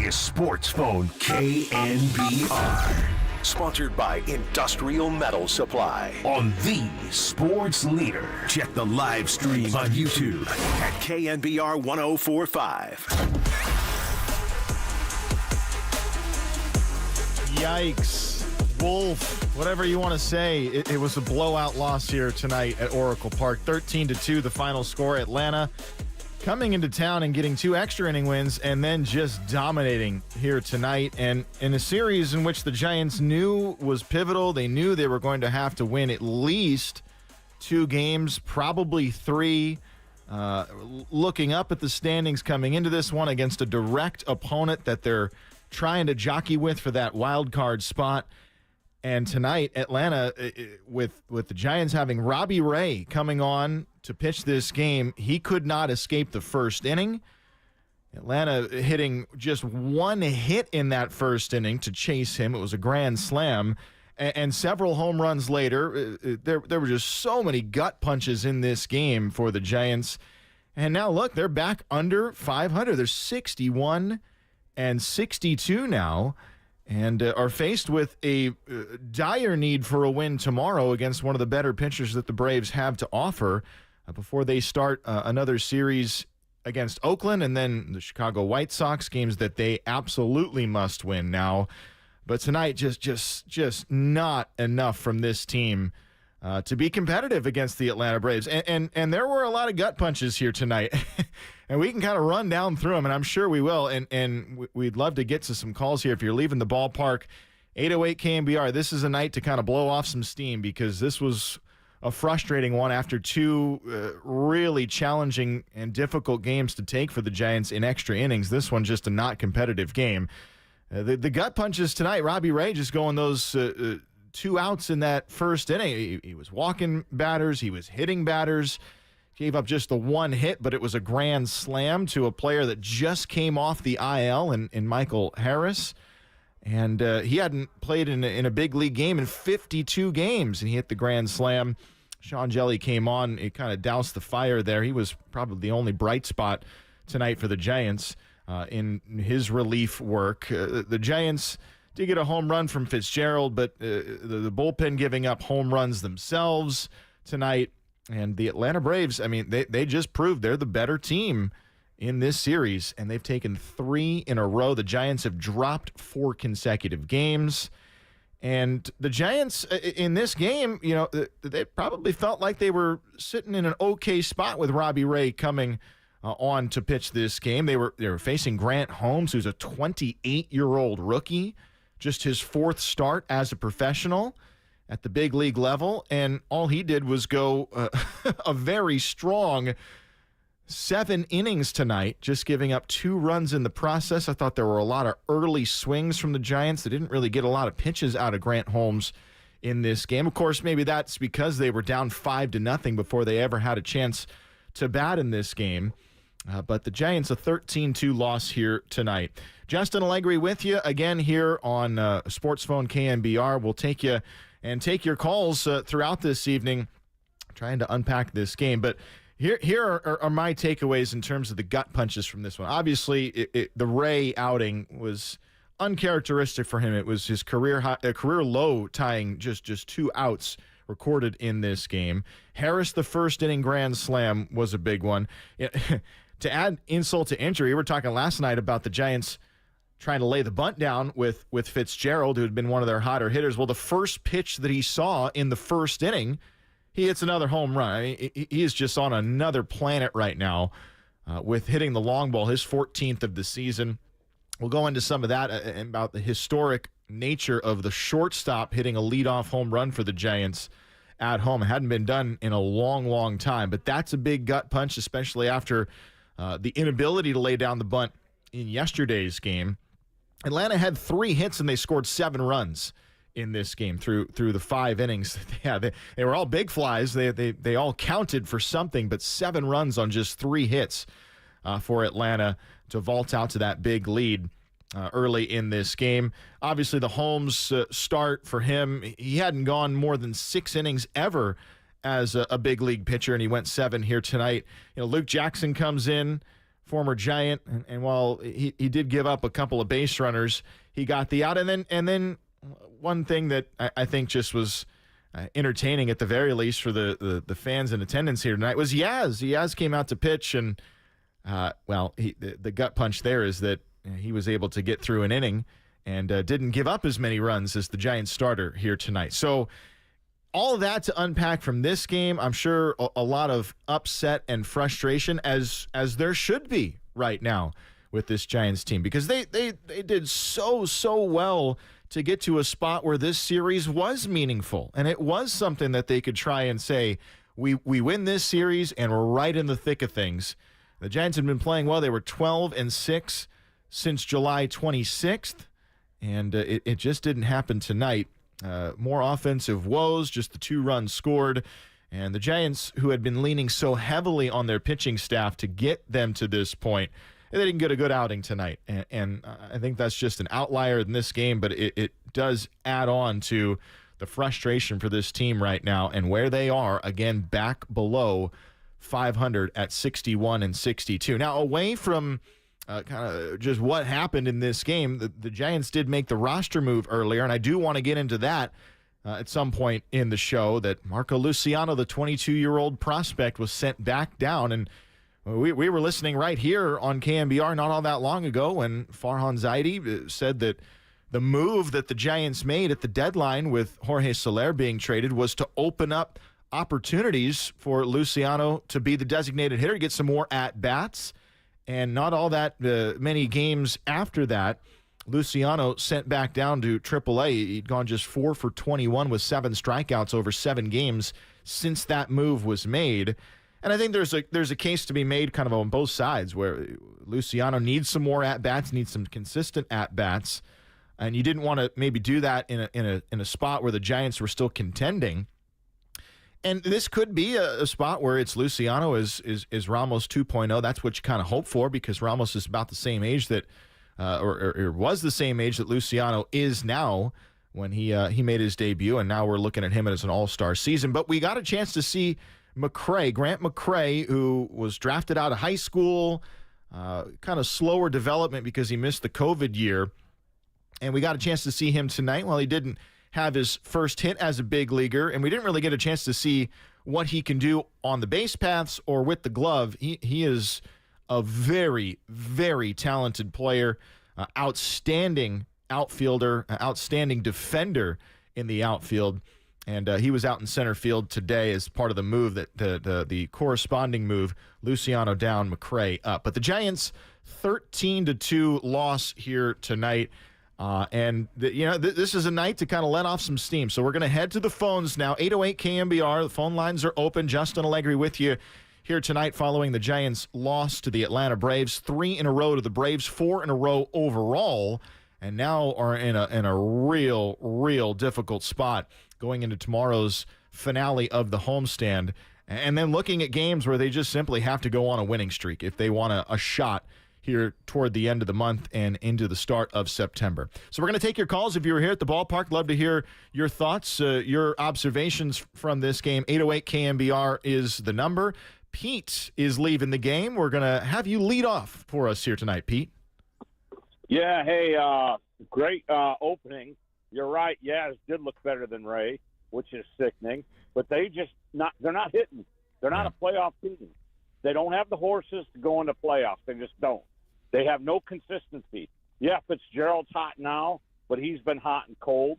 is Sports Phone KNBR. Sponsored by Industrial Metal Supply. On the Sports Leader. Check the live stream on YouTube at KNBR 1045. Yikes. Wolf, whatever you want to say. It was a blowout loss here tonight at Oracle Park. 13-2 the final score. Atlanta coming into town and getting 2 extra inning wins and then just dominating here tonight. And in a series in which the Giants knew was pivotal, they knew they were going to have to win at least 2 games, probably 3. Looking up at the standings coming into this one against a direct opponent that they're trying to jockey with for that wild card spot. And tonight, Atlanta, with the Giants having Robbie Ray coming on to pitch this game, he could not escape the first inning. Atlanta hitting just 1 hit in that first inning to chase him. It was a grand slam. And several home runs later, there were just so many gut punches in this game for the Giants. And now, look, they're back under 500. They're 61 and 62 now. And are faced with a dire need for a win tomorrow against one of the better pitchers that the Braves have to offer before they start another series against Oakland and then the Chicago White Sox, games that they absolutely must win now. But tonight, just not enough from this team to be competitive against the Atlanta Braves. And there were a lot of gut punches here tonight. And we can kind of run down through them, and I'm sure we will. And we'd love to get to some calls here. If you're leaving the ballpark, 808 KNBR, this is a night to kind of blow off some steam because this was a frustrating one after 2 really challenging and difficult games to take for the Giants in extra innings. This one just a not competitive game. The gut punches tonight, Robbie Ray just going those 2 outs in that first inning. He was walking batters. He was hitting batters. Gave up just the 1 hit, but it was a grand slam to a player that just came off the IL in Michael Harris. And he hadn't played in a big league game in 52 games, and he hit the grand slam. Sean Jelly came on. He kind of doused the fire there. He was probably the only bright spot tonight for the Giants in his relief work. The Giants did get a home run from Fitzgerald, but the bullpen giving up home runs themselves tonight. And the Atlanta Braves, I mean, they just proved they're the better team in this series, and they've taken 3 in a row. The Giants have dropped 4 consecutive games. And the Giants in this game, you know, they probably felt like they were sitting in an okay spot with Robbie Ray coming on to pitch this game. They were facing Grant Holmes, who's a 28-year-old rookie, just his 4th start as a professional at the big league level, and all he did was go a very strong 7 innings tonight, just giving up 2 runs in the process. I thought there were a lot of early swings from the Giants. They didn't really get a lot of pitches out of Grant Holmes in this game. Of course, maybe that's because they were down 5-0 before they ever had a chance to bat in this game. But the Giants, a 13-2 loss here tonight. Justin Allegri with you again here on Sports Phone KNBR. We'll take you and take your calls throughout this evening, trying to unpack this game. But here are my takeaways in terms of the gut punches from this one. Obviously, the Ray outing was uncharacteristic for him. It was his career low, tying just 2 outs recorded in this game. Harris, the first inning grand slam, was a big one. To add insult to injury, we were talking last night about the Giants trying to lay the bunt down with Fitzgerald, who had been one of their hotter hitters. Well, the first pitch that he saw in the first inning, he hits another home run. I mean, he is just on another planet right now with hitting the long ball, his 14th of the season. We'll go into some of that about the historic nature of the shortstop hitting a leadoff home run for the Giants at home. It hadn't been done in a long, long time, but that's a big gut punch, especially after the inability to lay down the bunt in yesterday's game. Atlanta had 3 hits and they scored 7 runs in this game through the 5 innings. Yeah, they were all big flies. They all counted for something, but 7 runs on just 3 hits for Atlanta to vault out to that big lead early in this game. Obviously, the Holmes start for him, he hadn't gone more than 6 innings ever as a big league pitcher, and he went 7 here tonight. You know, Luke Jackson comes in former Giant, and while he did give up a couple of base runners, he got the out. And then one thing that I think just was entertaining at the very least for the fans in attendance here tonight was Yaz. Yaz came out to pitch, and the gut punch there is that he was able to get through an inning and didn't give up as many runs as the Giants starter here tonight. So all of that to unpack from this game. I'm sure a lot of upset and frustration as there should be right now with this Giants team, because they did so well to get to a spot where this series was meaningful, and it was something that they could try and say, we win this series and we're right in the thick of things. The Giants had been playing well. They were 12-6 since July 26th, and it just didn't happen tonight. More offensive woes, just the 2 runs scored, and the Giants, who had been leaning so heavily on their pitching staff to get them to this point, they didn't get a good outing tonight. And I think that's just an outlier in this game, but it does add on to the frustration for this team right now and where they are, again, back below 500 at 61-62. Now, away from kind of just what happened in this game, the Giants did make the roster move earlier, and I do want to get into that at some point in the show, that Marco Luciano, the 22-year-old prospect, was sent back down. And we were listening right here on KNBR not all that long ago when Farhan Zaidi said that the move that the Giants made at the deadline with Jorge Soler being traded was to open up opportunities for Luciano to be the designated hitter, get some more at-bats. And not all that many games after that, Luciano sent back down to AAA. He'd gone just 4 for 21 with 7 strikeouts over 7 games since that move was made. And I think there's a case to be made kind of on both sides, where Luciano needs some more at-bats, needs some consistent at-bats, and you didn't want to maybe do that in a spot where the Giants were still contending. And this could be a spot where it's Luciano is Ramos 2.0. That's what you kind of hope for, because Ramos is about the same age that, or was the same age that Luciano is now when he made his debut, and now we're looking at him as an all-star season. But we got a chance to see Grant McCray, who was drafted out of high school, kind of slower development because he missed the COVID year. And we got a chance to see him tonight. Well, he didn't have his first hit as a big leaguer, and we didn't really get a chance to see what he can do on the base paths or with the glove. He is a very, very talented player, outstanding outfielder, outstanding defender in the outfield. And he was out in center field today as part of the move, that the corresponding move, Luciano down, McCray up. But the Giants 13-2 loss here tonight. This is a night to kind of let off some steam. So we're going to head to the phones now. 808 KNBR. The phone lines are open. Justin Allegri with you here tonight following the Giants' loss to the Atlanta Braves. 3 in a row to the Braves, 4 in a row overall, and now are in a real difficult spot going into tomorrow's finale of the homestand. And then looking at games where they just simply have to go on a winning streak if they want a shot here toward the end of the month and into the start of September. So we're going to take your calls. If you were here at the ballpark, love to hear your thoughts, your observations from this game. 808 KNBR is the number. Pete is leaving the game. We're going to have you lead off for us here tonight, Pete. Yeah, hey, great opening. You're right. Yeah, it did look better than Ray, which is sickening. But they're not hitting. They're not a playoff team. They don't have the horses to go into playoffs. They just don't. They have no consistency. Yeah, Fitzgerald's hot now, but he's been hot and cold.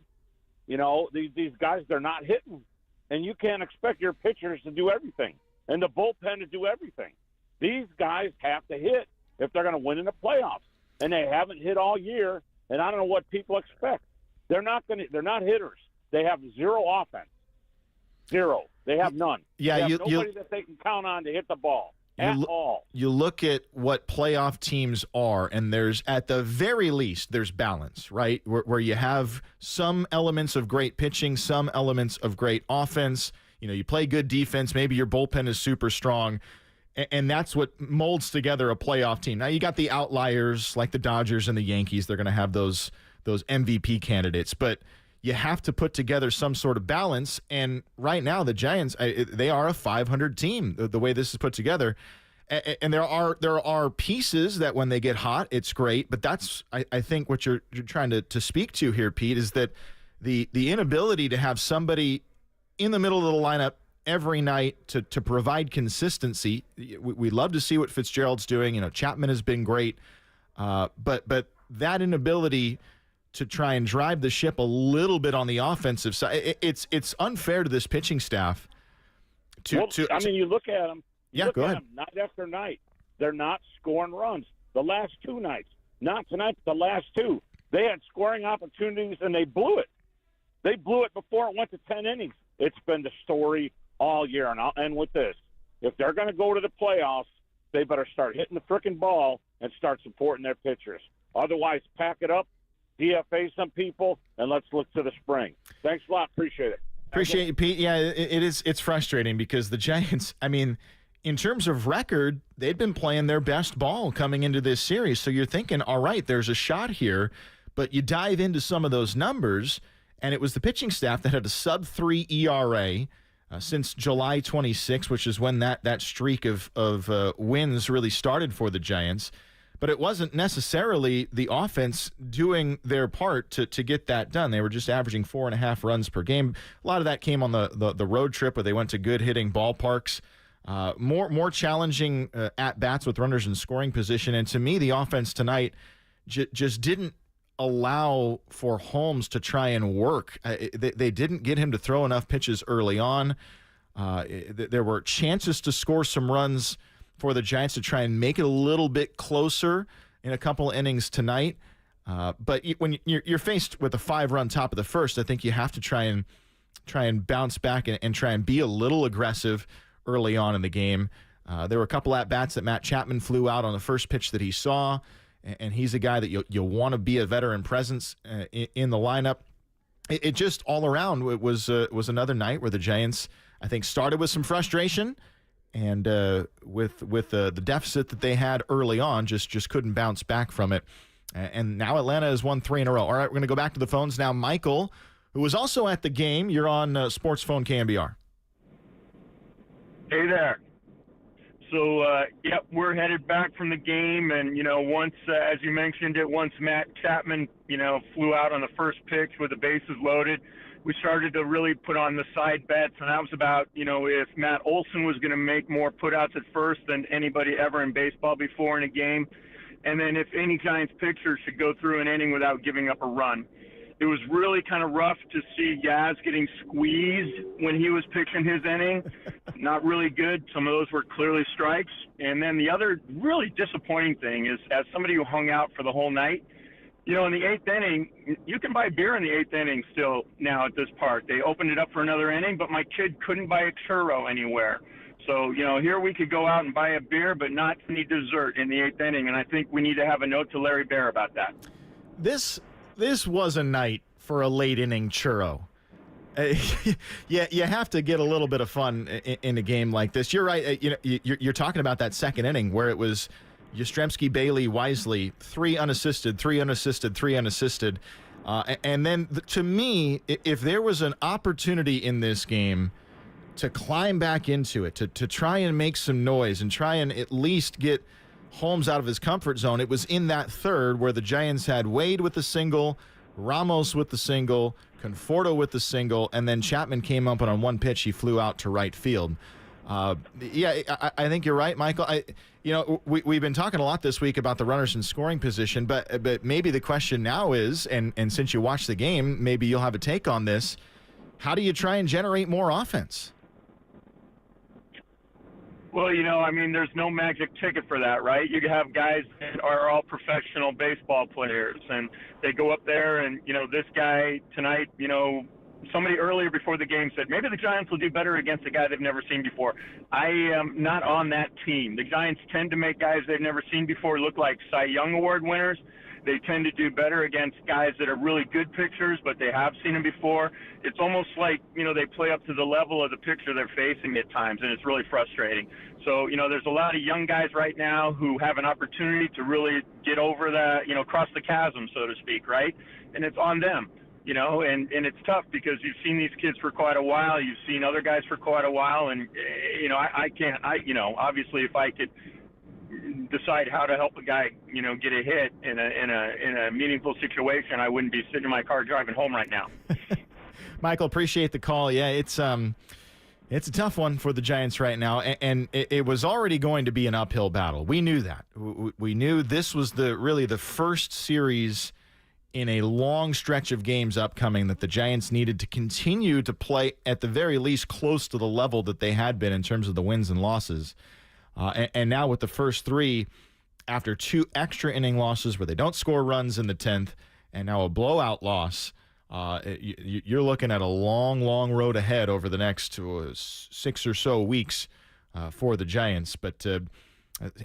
You know, these guys, they're not hitting. And you can't expect your pitchers to do everything and the bullpen to do everything. These guys have to hit if they're going to win in the playoffs. And they haven't hit all year, and I don't know what people expect. They're not hitters. They have zero offense. Zero. They have none. Yeah, they have nobody that they can count on to hit the ball at all. You look at what playoff teams are, and there's, at the very least, there's balance, right? Where you have some elements of great pitching, some elements of great offense. You know, you play good defense. Maybe your bullpen is super strong. And that's what molds together a playoff team. Now, you got the outliers like the Dodgers and the Yankees. They're going to have those MVP candidates. But you have to put together some sort of balance. And right now, the Giants, they are a 500 team, the way this is put together. And there are pieces that when they get hot, it's great. But that's, I think, what you're trying to speak to here, Pete, is that the inability to have somebody in the middle of the lineup every night to provide consistency. We love to see what Fitzgerald's doing. Chapman has been great, but that inability to try and drive the ship a little bit on the offensive side, it's unfair to this pitching staff. You look at them. Go ahead. Night after night, they're not scoring runs. The last two nights, not tonight, but the last two, they had scoring opportunities and they blew it. They blew it before it went to 10 innings. It's been the story all year, and I'll end with this. If they're going to go to the playoffs, they better start hitting the frickin' ball and start supporting their pitchers. Otherwise, pack it up, DFA some people, and let's look to the spring. Thanks a lot. Appreciate it. Appreciate you, Pete. Yeah, it's frustrating because the Giants, in terms of record, they'd been playing their best ball coming into this series. So you're thinking, all right, there's a shot here, but you dive into some of those numbers, and it was the pitching staff that had a sub-3 ERA since July 26, which is when that streak of wins really started for the Giants. But it wasn't necessarily the offense doing their part to get that done. They were just averaging 4.5 runs per game. A lot of that came on the road trip where they went to good hitting ballparks. More challenging at-bats with runners in scoring position. And to me, the offense tonight just didn't allow for Holmes to try and work. They didn't get him to throw enough pitches early on. There were chances to score some runs for the Giants to try and make it a little bit closer in a couple of innings tonight. But when you're faced with a 5-run top of the first, I think you have to try and bounce back and try and be a little aggressive early on in the game. There were a couple at-bats that Matt Chapman flew out on the first pitch that he saw, and he's a guy that you want to be a veteran presence in the lineup. It just all around it was another night where the Giants, I think, started with some frustration, and with the deficit that they had early on, just couldn't bounce back from it. And now Atlanta has won 3 in a row. All right, we're going to go back to the phones now. Michael, who was also at the game, you're on Sports Phone KNBR. Hey there. So, we're headed back from the game, and, once, as you mentioned it, once Matt Chapman, flew out on the first pitch with the bases loaded, we started to really put on the side bets, and that was about, if Matt Olson was going to make more putouts at first than anybody ever in baseball before in a game, and then if any Giants pitcher should go through an inning without giving up a run. It was really kind of rough to see Yaz getting squeezed when he was pitching his inning. Not really good. Some of those were clearly strikes. And then the other really disappointing thing is, as somebody who hung out for the whole night, in the 8th inning, you can buy beer in the 8th inning still now at this park. They opened it up for another inning, but my kid couldn't buy a churro anywhere. So, here we could go out and buy a beer, but not any dessert in the 8th inning. And I think we need to have a note to Larry Bear about that. This was a night for a late inning churro. You have to get a little bit of fun in a game like this. You're right. You're talking about that second inning where it was Yastrzemski, Bailey, Wisely, 3 unassisted, 3 unassisted, 3 unassisted. And then to me, if there was an opportunity in this game to climb back into it, to try and make some noise and try and at least get Holmes out of his comfort zone, it was in that third where the Giants had Wade with the single, Ramos with the single, Conforto with the single, and then Chapman came up and on one pitch he flew out to right field. I think you're right, Michael. We've been talking a lot this week about the runners in scoring position, but maybe the question now is, and since you watched the game, maybe you'll have a take on this, how do you try and generate more offense? Well, there's no magic ticket for that, right? You have guys that are all professional baseball players, and they go up there and, this guy tonight, somebody earlier before the game said, maybe the Giants will do better against a guy they've never seen before. I am not on that team. The Giants tend to make guys they've never seen before look like Cy Young Award winners. They tend to do better against guys that are really good pitchers, but they have seen them before. It's almost like, they play up to the level of the pitcher they're facing at times, and it's really frustrating. So, there's a lot of young guys right now who have an opportunity to really get over the, cross the chasm, so to speak, right? And it's on them, and it's tough because you've seen these kids for quite a while. You've seen other guys for quite a while, and, I can't, obviously if I could decide how to help a guy, get a hit in a meaningful situation, I wouldn't be sitting in my car driving home right now. Michael, appreciate the call. Yeah, it's a tough one for the Giants right now, and it was already going to be an uphill battle. We knew that. We knew this was really the first series in a long stretch of games upcoming that the Giants needed to continue to play at the very least close to the level that they had been in terms of the wins and losses. And now with the first three, after 2 extra inning losses where they don't score runs in the 10th, and now a blowout loss, you're looking at a long, long road ahead over the next 6 or so weeks for the Giants. But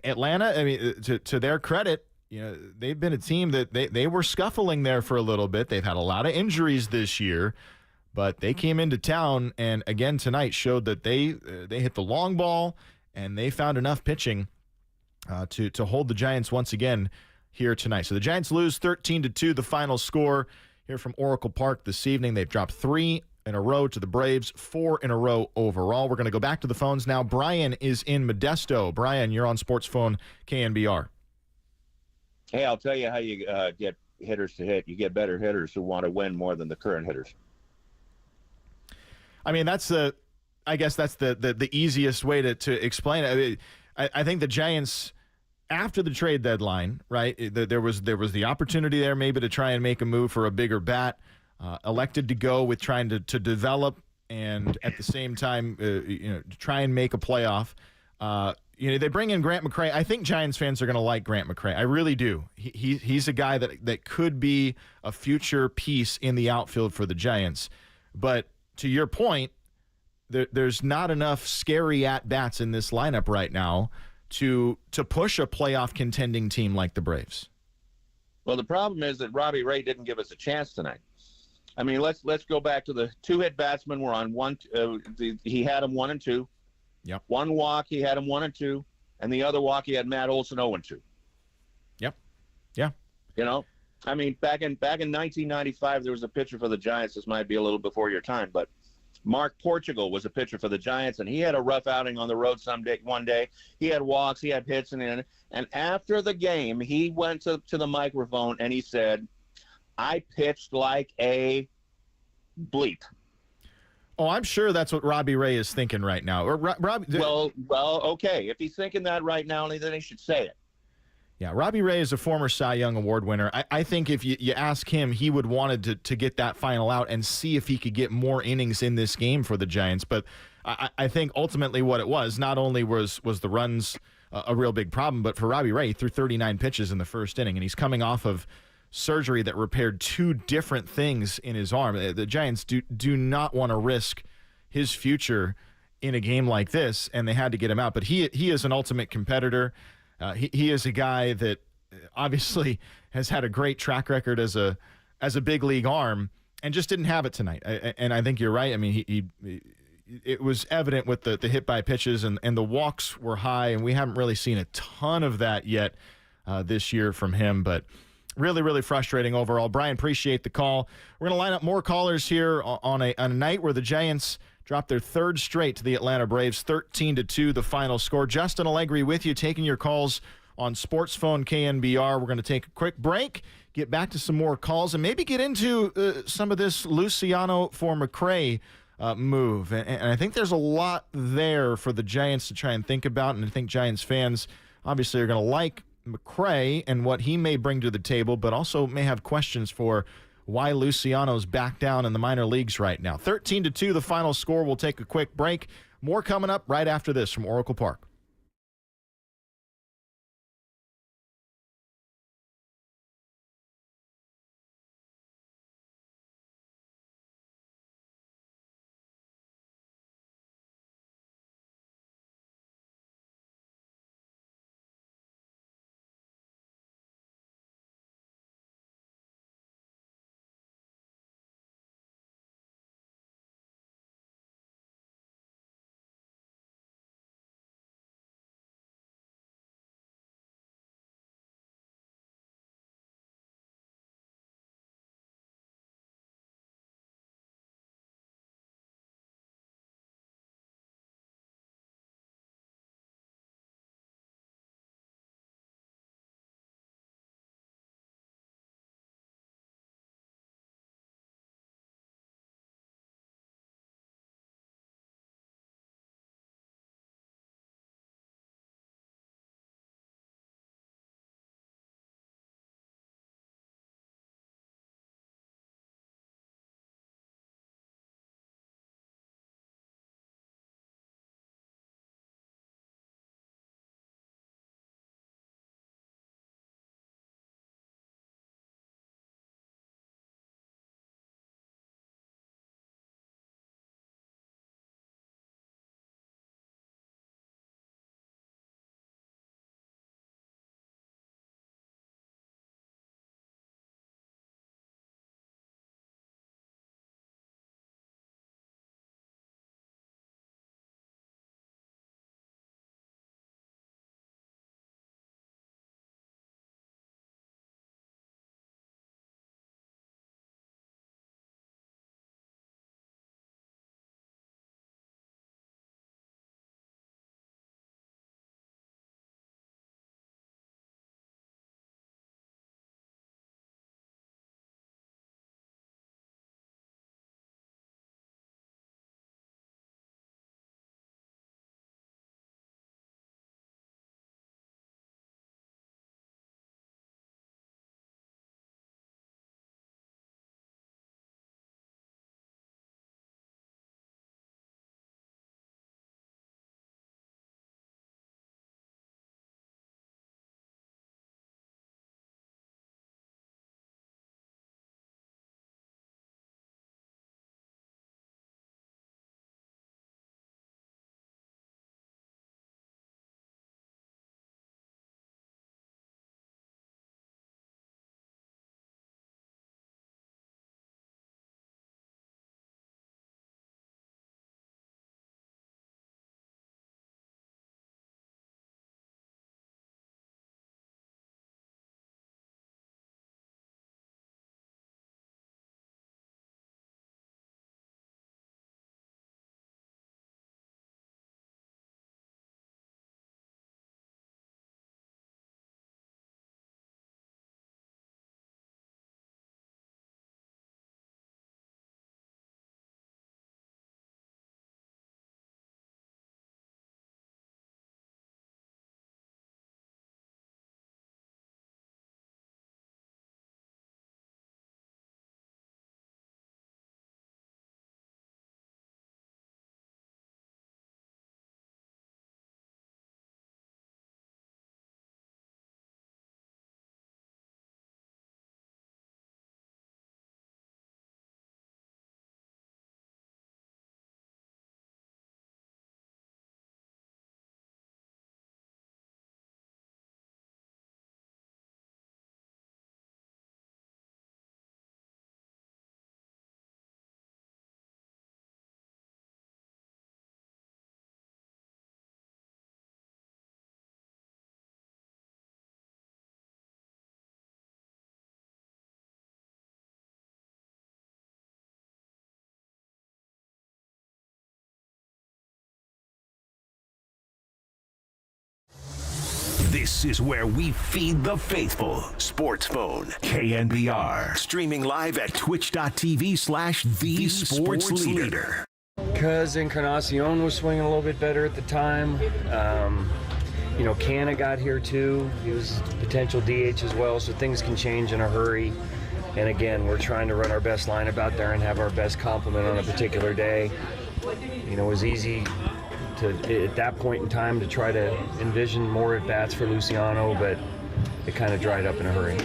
Atlanta, I mean, to their credit, they've been a team that they were scuffling there for a little bit. They've had a lot of injuries this year, but they came into town and again tonight showed that they hit the long ball and they found enough pitching to hold the Giants once again here tonight. So the Giants lose 13-2, the final score here from Oracle Park this evening. They've dropped 3 in a row to the Braves, 4 in a row overall. We're going to go back to the phones now. Brian is in Modesto. Brian, you're on Sports Phone KNBR. Hey, I'll tell you how you get hitters to hit. You get better hitters who want to win more than the current hitters. I mean, I guess that's the easiest way to explain it. I mean, I think the Giants, after the trade deadline, right, there was the opportunity there maybe to try and make a move for a bigger bat, elected to go with trying to develop and at the same time, try and make a playoff. They bring in Grant McCray. I think Giants fans are going to like Grant McCray. I really do. He's a guy that could be a future piece in the outfield for the Giants. But to your point, there's not enough scary at-bats in this lineup right now to push a playoff contending team like the Braves. Well, the problem is that Robbie Ray didn't give us a chance tonight. I mean, let's go back to the 2-hit batsmen were on one. He had them 1 and 2. Yep. 1 walk, he had him 1 and 2, and the other walk, he had Matt Olson 0 and 2. Yep. Yeah. I mean, back in 1995, there was a pitcher for the Giants. This might be a little before your time, but Mark Portugal was a pitcher for the Giants, and he had a rough outing on the road one day. He had walks, he had hits, and after the game, he went to the microphone and he said, "I pitched like a bleep." Oh, I'm sure that's what Robbie Ray is thinking right now. Well, okay. If he's thinking that right now, then he should say it. Yeah, Robbie Ray is a former Cy Young Award winner. I think if you ask him, he would wanted to get that final out and see if he could get more innings in this game for the Giants. But I think ultimately what it was, not only was the runs a real big problem, but for Robbie Ray, he threw 39 pitches in the first inning, and he's coming off of surgery that repaired 2 different things in his arm. The Giants do not want to risk his future in a game like this, and they had to get him out. But he is an ultimate competitor. He is a guy that obviously has had a great track record as a big league arm, and just didn't have it tonight. And I think you're right. I mean, it was evident with the hit by pitches, and the walks were high, and we haven't really seen a ton of that yet this year from him. But really, really frustrating overall. Brian, appreciate the call. We're going to line up more callers here on a night where the Giants dropped their 3rd straight to the Atlanta Braves, 13-2, the final score. Justin Allegri with you, taking your calls on Sports Phone KNBR. We're going to take a quick break, get back to some more calls, and maybe get into some of this Luciano for McCray move. And I think there's a lot there for the Giants to try and think about, and I think Giants fans obviously are going to like McCray and what he may bring to the table, but also may have questions for why Luciano's back down in the minor leagues right now. 13-2, the final score. We'll take a quick break. More coming up right after this from Oracle Park. This is where we feed the faithful. Sports Phone, KNBR. Streaming live at twitch.tv/the Sports Leader. Because Encarnacion was swinging a little bit better at the time. Canna got here too. He was a potential DH as well, so things can change in a hurry. And again, we're trying to run our best lineup out there and have our best complement on a particular day. It was easy at that point in time to try to envision more at-bats for Luciano, but it kind of dried up in a hurry.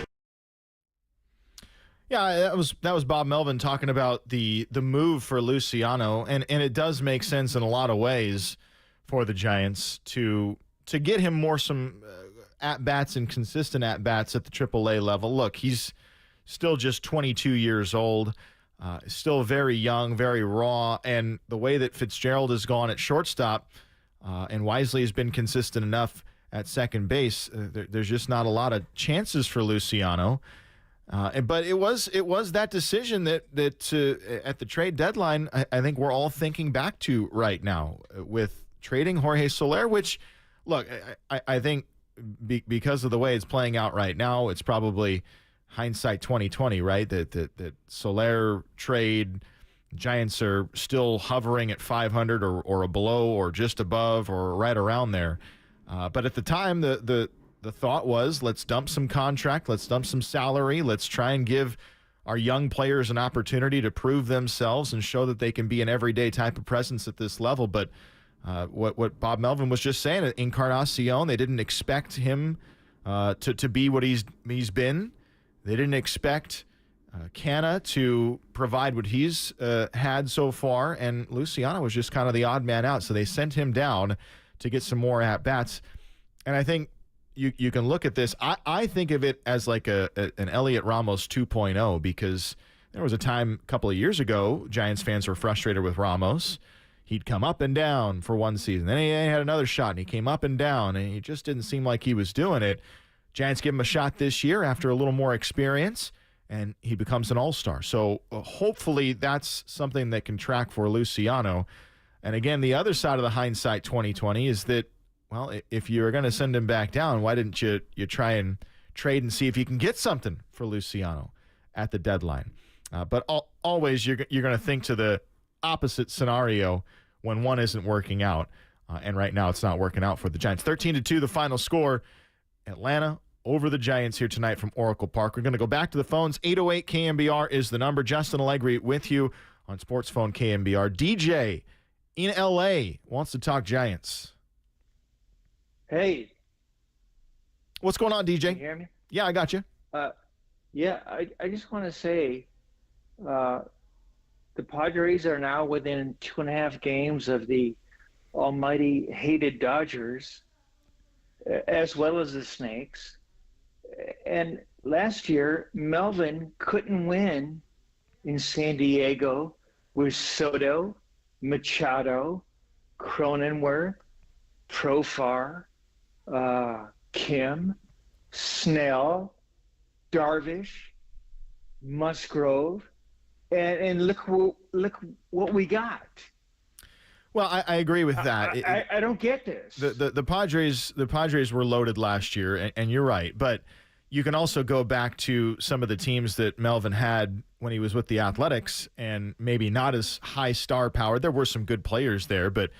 Yeah, that was Bob Melvin talking about the move for Luciano, and it does make sense in a lot of ways for the Giants to get him some at-bats and consistent at-bats at the AAA level. Look, he's still just 22 years old, still very young, very raw, and the way that Fitzgerald has gone at shortstop and Wisely has been consistent enough at second base, there's just not a lot of chances for Luciano. But it was that decision that at the trade deadline, I think we're all thinking back to right now with trading Jorge Soler, which, look, I think because of the way it's playing out right now, it's probably hindsight 2020, right? That Soler trade, Giants are still hovering at 500 or below or just above or right around there. But at the time, the thought was, let's dump some contract, let's dump some salary, let's try and give our young players an opportunity to prove themselves and show that they can be an everyday type of presence at this level. But what Bob Melvin was just saying, Encarnacion, they didn't expect him to be what he's been. They didn't expect Canna to provide what he's had so far, and Luciano was just kind of the odd man out. So they sent him down to get some more at-bats. And I think you can look at this. I think of it as like an Elliot Ramos 2.0, because there was a time a couple of years ago, Giants fans were frustrated with Ramos. He'd come up and down for one season. Then he had another shot, and he came up and down, and he just didn't seem like he was doing it. Giants give him a shot this year after a little more experience, and he becomes an all-star. So hopefully that's something that can track for Luciano. And again, the other side of the hindsight 2020 is that, well, if you're going to send him back down, why didn't you try and trade and see if you can get something for Luciano at the deadline? But always you're going to think to the opposite scenario when one isn't working out. And right now it's not working out for the Giants. 13-2, the final score. Atlanta over the Giants here tonight from Oracle Park. We're going to go back to the phones. 808 KNBR is the number. Justin Allegri with you on Sports Phone KNBR. DJ in LA wants to talk Giants. Hey. What's going on, DJ? Can you hear me? Yeah, I got you. I just want to say the Padres are now within 2.5 games of the almighty hated Dodgers, as well as the Snakes. And last year, Melvin couldn't win in San Diego with Soto, Machado, Cronenworth, Profar, Kim, Snell, Darvish, Musgrove, and look what we got. Well, I agree with that. I don't get this. The Padres were loaded last year, and you're right. But you can also go back to some of the teams that Melvin had when he was with the Athletics, and maybe not as high star power. There were some good players there, but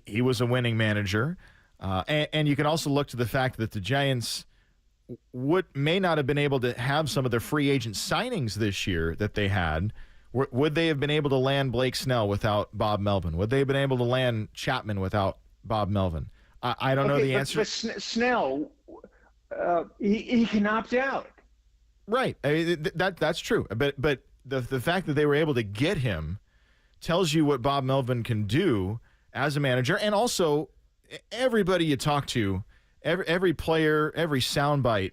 he was a winning manager. And you can also look to the fact that the Giants may not have been able to have some of their free agent signings this year that they had. Would they have been able to land Blake Snell without Bob Melvin? Would they have been able to land Chapman without Bob Melvin? I don't know the answer. But Snell, he can opt out. Right. I mean, that's true. But the fact that they were able to get him tells you what Bob Melvin can do as a manager. And also, everybody you talk to, every player, every soundbite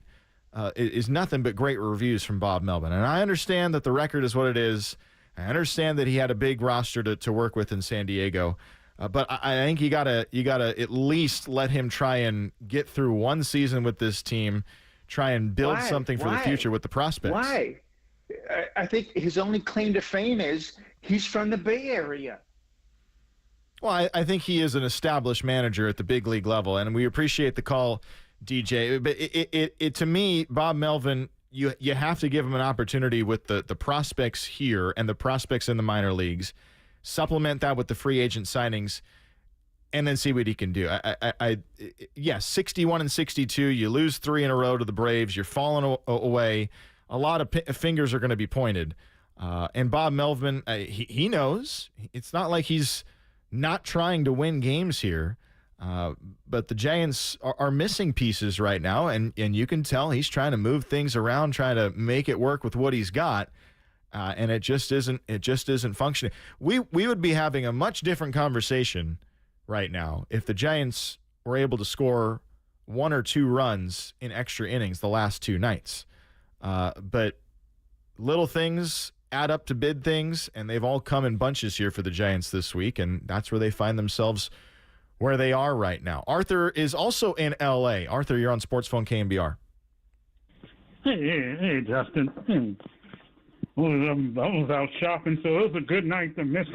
is nothing but great reviews from Bob Melvin. And I understand that the record is what it is. I understand that he had a big roster to work with in San Diego. But I think you gotta at least let him try and get through one season with this team, try and build something for the future with the prospects. Why? I think his only claim to fame is he's from the Bay Area. Well, I think he is an established manager at the big league level, and we appreciate the call, DJ. But it to me, Bob Melvin, you have to give him an opportunity with the prospects here and the prospects in the minor leagues. Supplement that with the free agent signings, and then see what he can do. Yes, 61 and 62. You lose 3 in a row to the Braves. You're falling away. A lot of fingers are going to be pointed. And Bob Melvin, he knows. It's not like he's not trying to win games here. But the Giants are missing pieces right now, and you can tell he's trying to move things around, trying to make it work with what he's got. And it just isn't functioning. We would be having a much different conversation right now if the Giants were able to score 1 or 2 runs in extra innings the last 2 nights. But little things add up to big things, and they've all come in bunches here for the Giants this week, and that's where they find themselves where they are right now. Arthur is also in L.A. Arthur, you're on Sports Phone KNBR. Hey, Justin. I was out shopping, so it was a good night to miss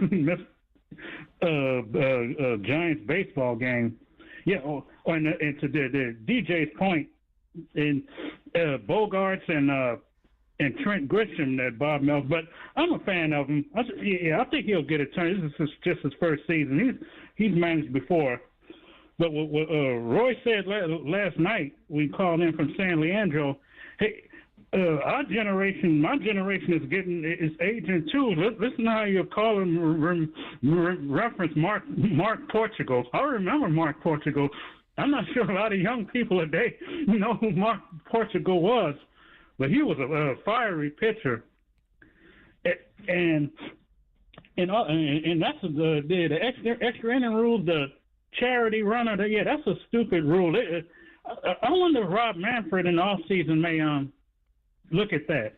Giants baseball game. Yeah, and to the DJ's point, in Bogarts and Trent Grisham, that Bob Melvin, but I'm a fan of him. I think he'll get a turn. This is just his first season. He's managed before. But what Roy said last night, we called in from San Leandro, hey, my generation is aging too. Listen to how you call him, reference Mark Portugal. I remember Mark Portugal. I'm not sure a lot of young people today know who Mark Portugal was, but he was a fiery pitcher. And that's the extra inning rule, the charity runner. That's a stupid rule. I wonder if Rob Manfred in the offseason may look at that.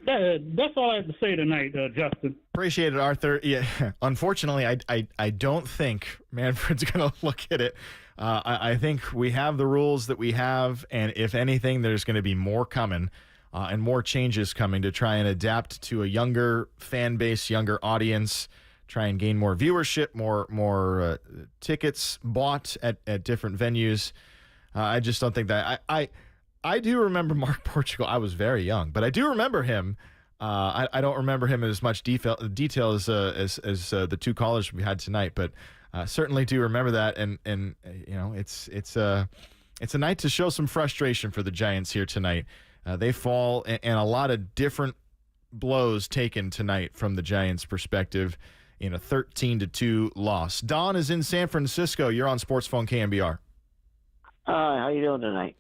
That's all I have to say tonight, Justin. Appreciate it, Arthur. Yeah, unfortunately, I don't think Manfred's going to look at it. I think we have the rules that we have, and if anything, there's going to be more coming and more changes coming to try and adapt to a younger fan base, younger audience, try and gain more viewership, more tickets bought at different venues. I just don't think that I do remember Mark Portugal. I was very young, but I do remember him. I don't remember him in as much detail as the 2 callers we had tonight, but certainly do remember that. And you know, it's a night to show some frustration for the Giants here tonight. They fall, and a lot of different blows taken tonight from the Giants' perspective in a 13-2 loss. Don is in San Francisco. You're on Sports Phone KNBR. How you doing tonight?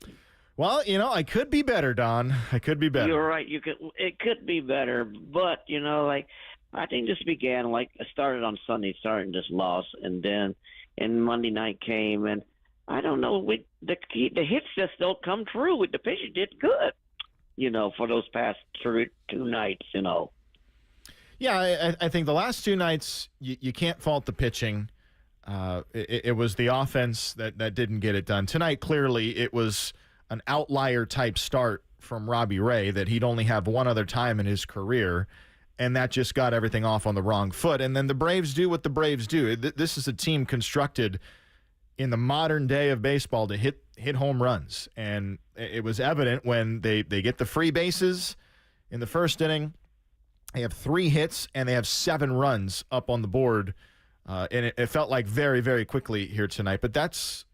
Well, you know, I could be better, Don. I could be better. You're right. It could be better, but you know, like I think this began like it started on Sunday, starting this loss, and then Monday night came, and I don't know. The hits just don't come true. The pitcher did good, you know, for those past 2 nights, you know. Yeah, I think the last 2 nights you can't fault the pitching. It was the offense that didn't get it done. Tonight, clearly, it was an outlier type start from Robbie Ray that he'd only have one other time in his career, and that just got everything off on the wrong foot. And then the Braves do what the Braves do. This is a team constructed in the modern day of baseball to hit home runs, and it was evident when they get the free bases in the first inning. They have 3 hits, and they have 7 runs up on the board, and it felt like very, very quickly here tonight. But that's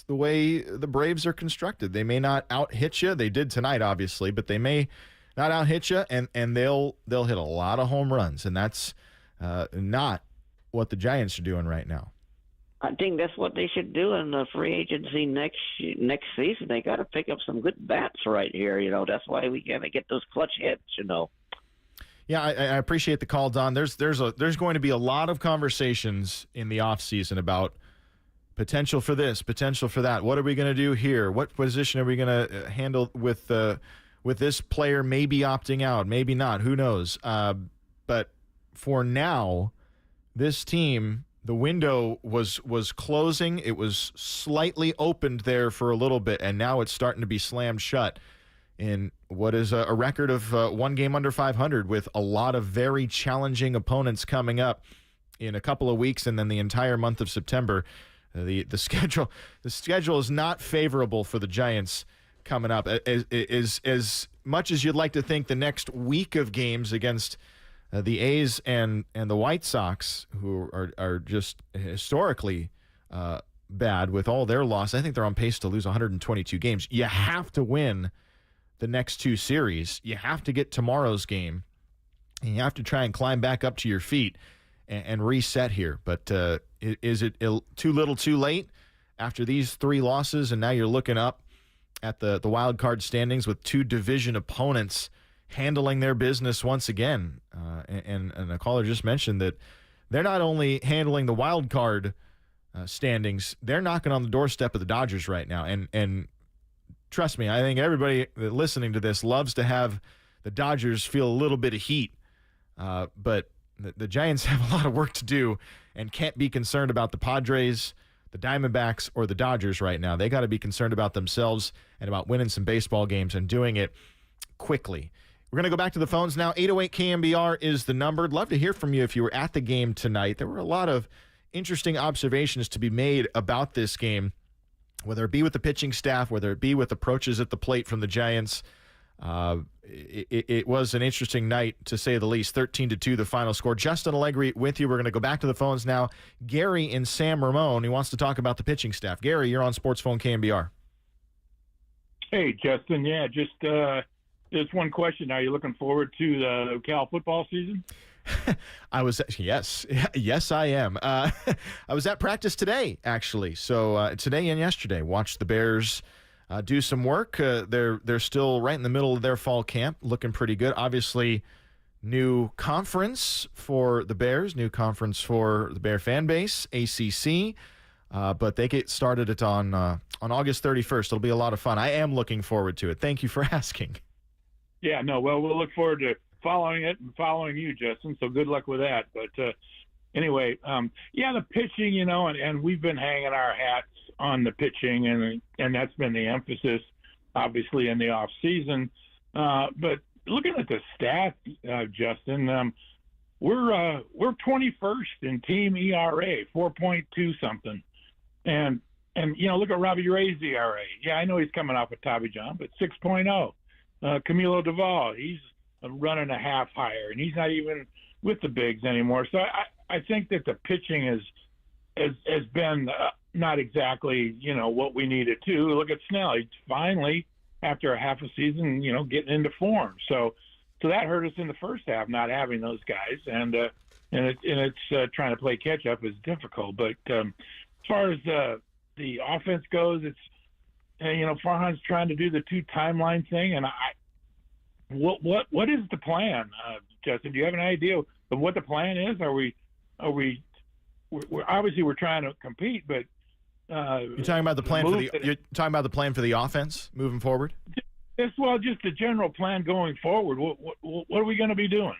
the way the Braves are constructed. They may not out-hit you. They did tonight, obviously, but they may not out-hit you, and they'll hit a lot of home runs, and that's not what the Giants are doing right now. I think that's what they should do in the free agency next season. They got to pick up some good bats right here. You know, that's why we got to get those clutch hits. You know. Yeah, I appreciate the call, Don. There's going to be a lot of conversations in the offseason about potential for this, potential for that. What are we going to do here? What position are we going to handle with this player maybe opting out, maybe not? Who knows? But for now, this team, the window was closing. It was slightly opened there for a little bit, and now it's starting to be slammed shut in what is a record of 1 game under 500 with a lot of very challenging opponents coming up in a couple of weeks and then the entire month of September. The schedule is not favorable for the Giants coming up. As much as you'd like to think the next week of games against the A's and the White Sox, who are just historically bad with all their loss. I think they're on pace to lose 122 games. You have to win the next two series. You have to get tomorrow's game, and you have to try and climb back up to your feet and reset here. But is it too little too late after these three losses, and now you're looking up at the wild card standings with two division opponents handling their business once again? And a caller just mentioned that they're not only handling the wild card standings, they're knocking on the doorstep of the Dodgers right now. And trust me, I think everybody listening to this loves to have the Dodgers feel a little bit of heat. But the Giants have a lot of work to do and can't be concerned about the Padres, the Diamondbacks, or the Dodgers right now. They got to be concerned about themselves and about winning some baseball games and doing it quickly. We're going to go back to the phones now. 808 KNBR is the number. I'd love to hear from you if you were at the game tonight. There were a lot of interesting observations to be made about this game, whether it be with the pitching staff, whether it be with approaches at the plate from the Giants. It was an interesting night, to say the least. 13-2, the final score. Justin Allegri with you. We're going to go back to the phones now. Gary in San Ramon, he wants to talk about the pitching staff. Gary, you're on Sports Phone KNBR. Hey, Justin. Yeah, just one question. Are you looking forward to the Cal football season? Yes, I am. I was at practice today, actually. So today and yesterday, watched the Bears do some work. They're still right in the middle of their fall camp, looking pretty good. Obviously, new conference for the Bears, new conference for the Bear fan base, ACC. But they get started it on August 31st. It'll be a lot of fun. I am looking forward to it. Thank you for asking. Yeah, no, well, we'll look forward to following it and following you, Justin. So good luck with that. But anyway, the pitching, and we've been hanging our hats on the pitching, and that's been the emphasis, obviously, in the off season. But looking at the stats, Justin, we're 21st in team ERA, 4.2 something, and look at Robbie Ray's ERA. Yeah, I know he's coming off of Tommy John, but 6.0. Camilo Duvall, he's running a half higher, and he's not even with the bigs anymore. So I think that the pitching has been not exactly what we needed to. Look at Snell; he's finally, after a half a season, getting into form. So that hurt us in the first half, not having those guys, and it's trying to play catch up is difficult. But as far as the offense goes, it's Farhan's trying to do the two timeline thing, and what is the plan, Justin? Do you have an idea of what the plan is? We're obviously we're trying to compete, but you're talking about the plan for the offense moving forward. Just the general plan going forward. What are we going to be doing?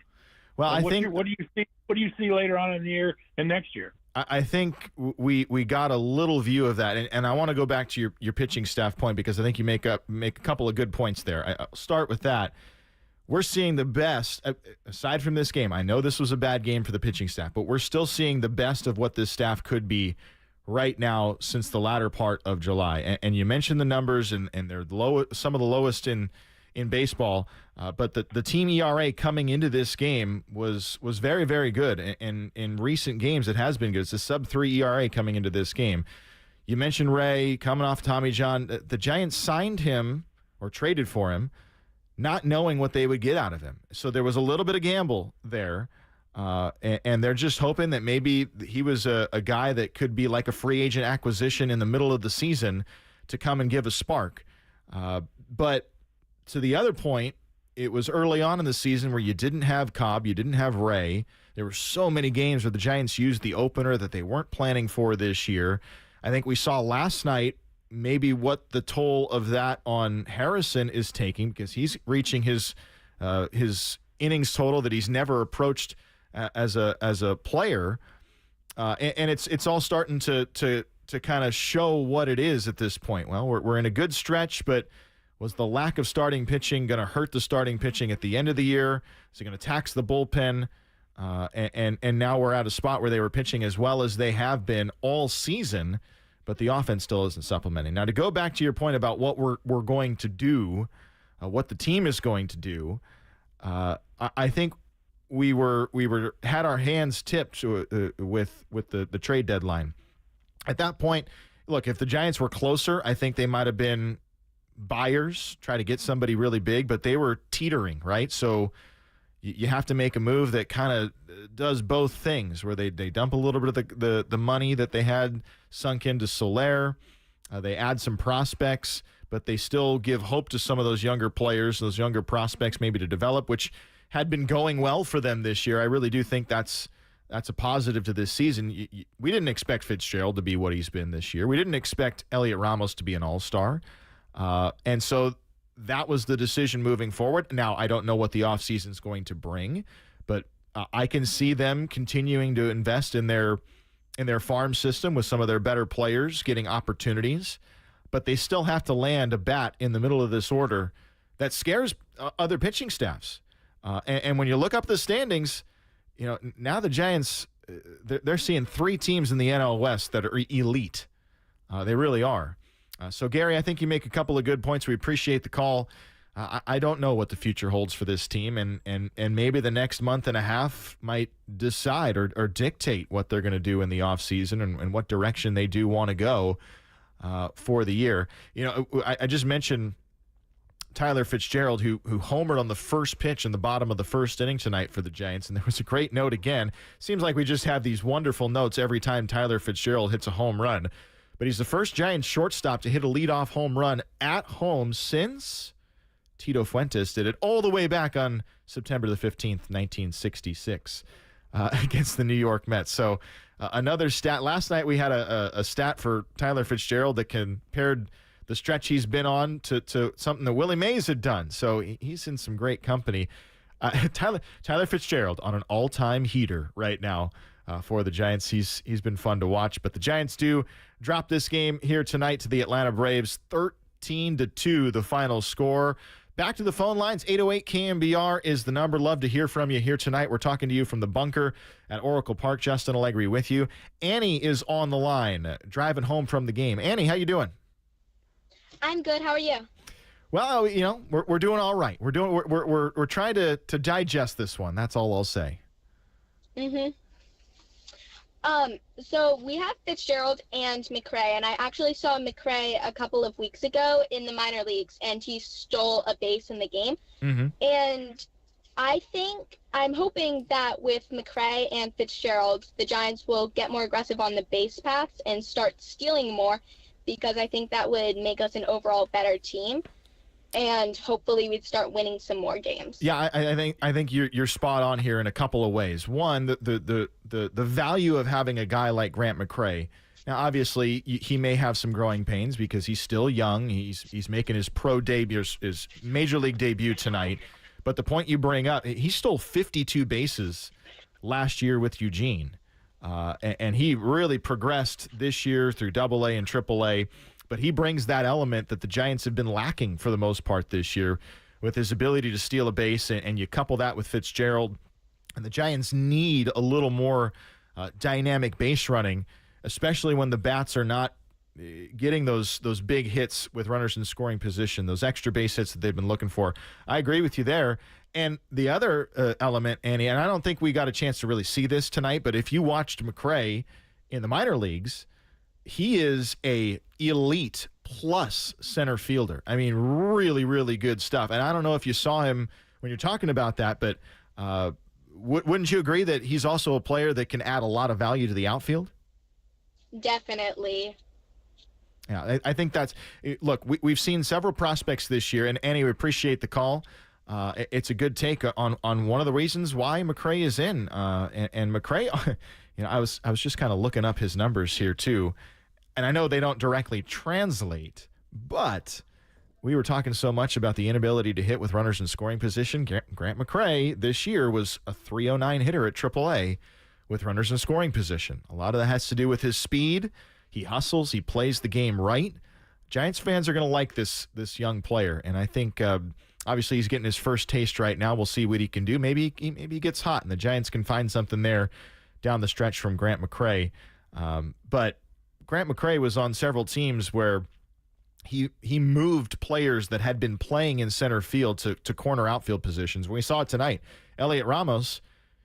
Well, I think what do you see later on in the year and next year? I think we got a little view of that, and I want to go back to your pitching staff point, because I think you make a couple of good points there. I'll start with that. We're seeing the best, aside from this game. I know this was a bad game for the pitching staff, but we're still seeing the best of what this staff could be right now since the latter part of July. And you mentioned the numbers, and they're some of the lowest in baseball. But the team ERA coming into this game was very, very good. And in recent games, it has been good. It's a sub-3 ERA coming into this game. You mentioned Ray coming off Tommy John. The Giants signed him or traded for him, not knowing what they would get out of him. So there was a little bit of gamble there. And they're just hoping that maybe he was a guy that could be like a free agent acquisition in the middle of the season to come and give a spark. But to the other point, it was early on in the season where you didn't have Cobb, you didn't have Ray. There were so many games where the Giants used the opener that they weren't planning for this year. I think we saw last night maybe what the toll of that on Harrison is taking, because he's reaching his innings total that he's never approached as a player, and it's all starting to kind of show what it is at this point. Well, we're in a good stretch, but was the lack of starting pitching going to hurt the starting pitching at the end of the year? Is it going to tax the bullpen? And now we're at a spot where they were pitching as well as they have been all season. but the offense still isn't supplementing. Now, to go back to your point about what we're going to do, what the team is going to do, I think we had our hands tipped with the trade deadline. At that point, look, if the Giants were closer, I think they might have been buyers, try to get somebody really big, but they were teetering, right? So you have to make a move that kind of does both things, where they dump a little bit of the money that they had sunk into Soler, they add some prospects, but they still give hope to some of those younger players, those younger prospects maybe to develop, which had been going well for them this year. I really do think that's a positive to this season. We didn't expect Fitzgerald to be what he's been this year. We didn't expect Elliot Ramos to be an all-star. And so that was the decision moving forward. Now, I don't know what the offseason is going to bring, but I can see them continuing to invest in their farm system with some of their better players getting opportunities, but they still have to land a bat in the middle of this order that scares other pitching staffs. And when you look up the standings, now the Giants, they're seeing 3 teams in the NL West that are elite. They really are. So, Gary, I think you make a couple of good points. We appreciate the call. I don't know what the future holds for this team, and maybe the next month and a half might decide or dictate what they're going to do in the offseason and what direction they do want to go for the year. I just mentioned Tyler Fitzgerald, who homered on the first pitch in the bottom of the first inning tonight for the Giants, and there was a great note again. Seems like we just have these wonderful notes every time Tyler Fitzgerald hits a home run. But he's the first Giants shortstop to hit a leadoff home run at home since Tito Fuentes did it all the way back on September the 15th, 1966, against the New York Mets. So another stat. Last night we had a stat for Tyler Fitzgerald that compared the stretch he's been on to something that Willie Mays had done. So he's in some great company. Tyler Fitzgerald on an all-time heater right now for the Giants. He's been fun to watch. But the Giants do drop this game here tonight to the Atlanta Braves, 13-2 the final score. Back to the phone lines. 808 KNBR is the number. Love to hear from you here tonight. We're talking to you from the bunker at Oracle Park. Justin Allegri with you. Annie is on the line, driving home from the game. Annie, how you doing? I'm good. How are you? Well, we're doing all right. We're trying to digest this one. That's all I'll say. Mhm. So we have Fitzgerald and McRae, and I actually saw McRae a couple of weeks ago in the minor leagues, and he stole a base in the game. Mm-hmm. And I'm hoping that with McRae and Fitzgerald, the Giants will get more aggressive on the base paths and start stealing more, because I think that would make us an overall better team. And hopefully we'd start winning some more games. Yeah, I think you're spot on here in a couple of ways. One, the value of having a guy like Grant McRae. Now, obviously, he may have some growing pains because he's still young. He's making his pro debut, his major league debut tonight. But the point you bring up, he stole 52 bases last year with Eugene, and he really progressed this year through AA and AAA. But he brings that element that the Giants have been lacking for the most part this year with his ability to steal a base, and you couple that with Fitzgerald, and the Giants need a little more dynamic base running, especially when the bats are not getting those big hits with runners in scoring position, those extra base hits that they've been looking for. I agree with you there. And the other element, Annie, and I don't think we got a chance to really see this tonight, but if you watched McRae in the minor leagues, he is a elite plus center fielder. I mean, really, really good stuff. And I don't know if you saw him when you're talking about that, but wouldn't you agree that he's also a player that can add a lot of value to the outfield? Definitely. Yeah, I think that's – look, we've seen several prospects this year, and Annie, we appreciate the call. It's a good take on one of the reasons why McRae is in. And McRae, I was just kind of looking up his numbers here too. And I know they don't directly translate, but we were talking so much about the inability to hit with runners in scoring position. Grant McRae this year was a .309 hitter at AAA with runners in scoring position. A lot of that has to do with his speed. He hustles. He plays the game right. Giants fans are going to like this young player, and I think obviously he's getting his first taste right now. We'll see what he can do. Maybe he gets hot, and the Giants can find something there down the stretch from Grant McRae. But Grant McCrae was on several teams where he moved players that had been playing in center field to corner outfield positions. We saw it tonight. Elliot Ramos,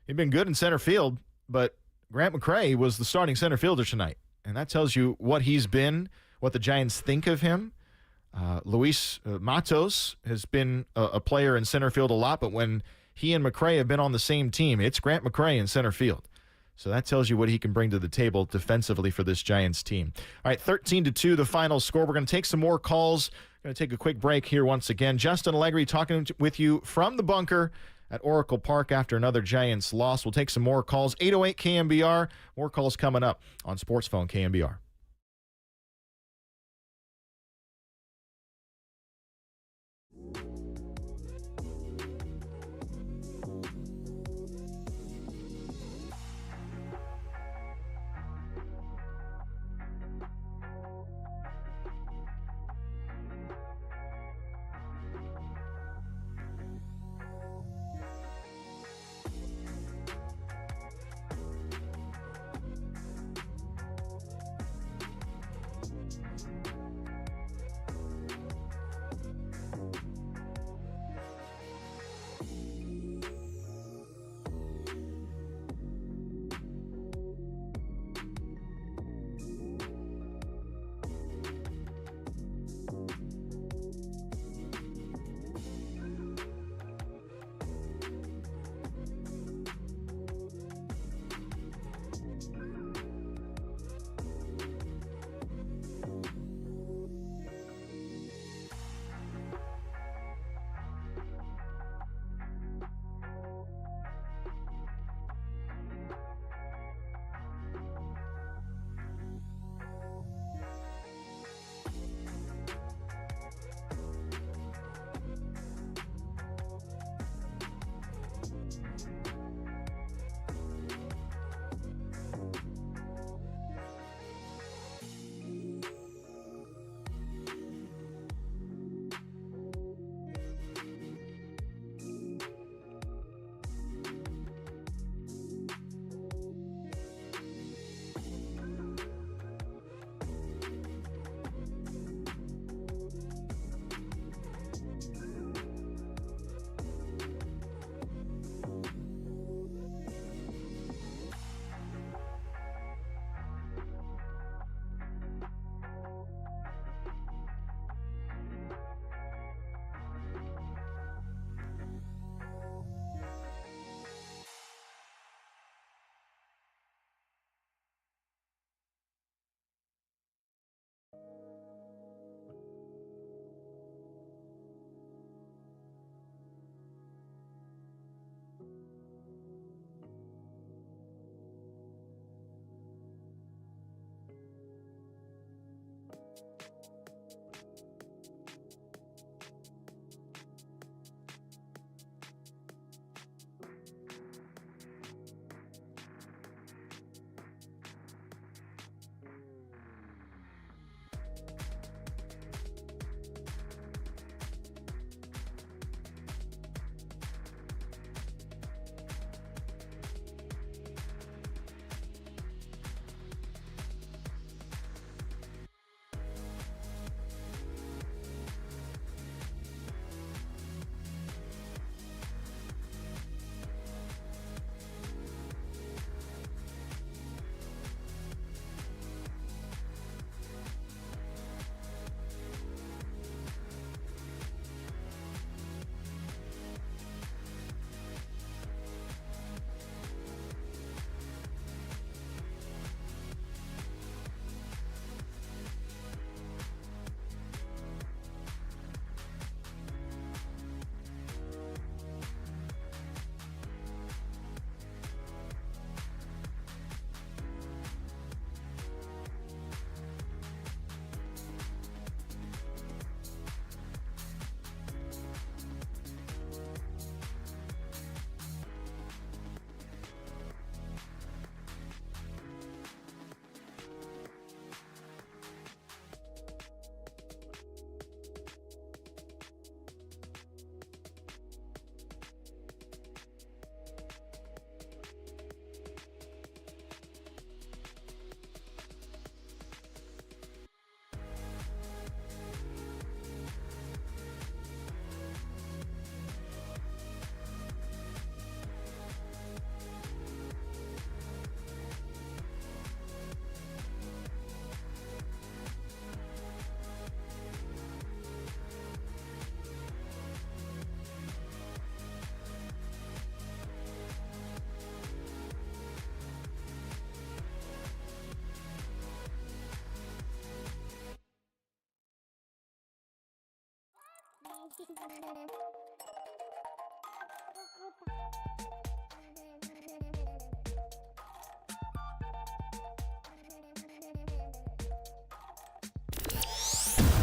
he'd been good in center field, but Grant McCrae was the starting center fielder tonight. And that tells you what he's been, what the Giants think of him. Luis Matos has been a player in center field a lot, but when he and McCrae have been on the same team, it's Grant McCrae in center field. So that tells you what he can bring to the table defensively for this Giants team. All right, 13-2, the final score. We're going to take some more calls. Going to take a quick break here once again. Justin Allegri talking with you from the bunker at Oracle Park after another Giants loss. We'll take some more calls. 808 KNBR. More calls coming up on Sports Phone KNBR.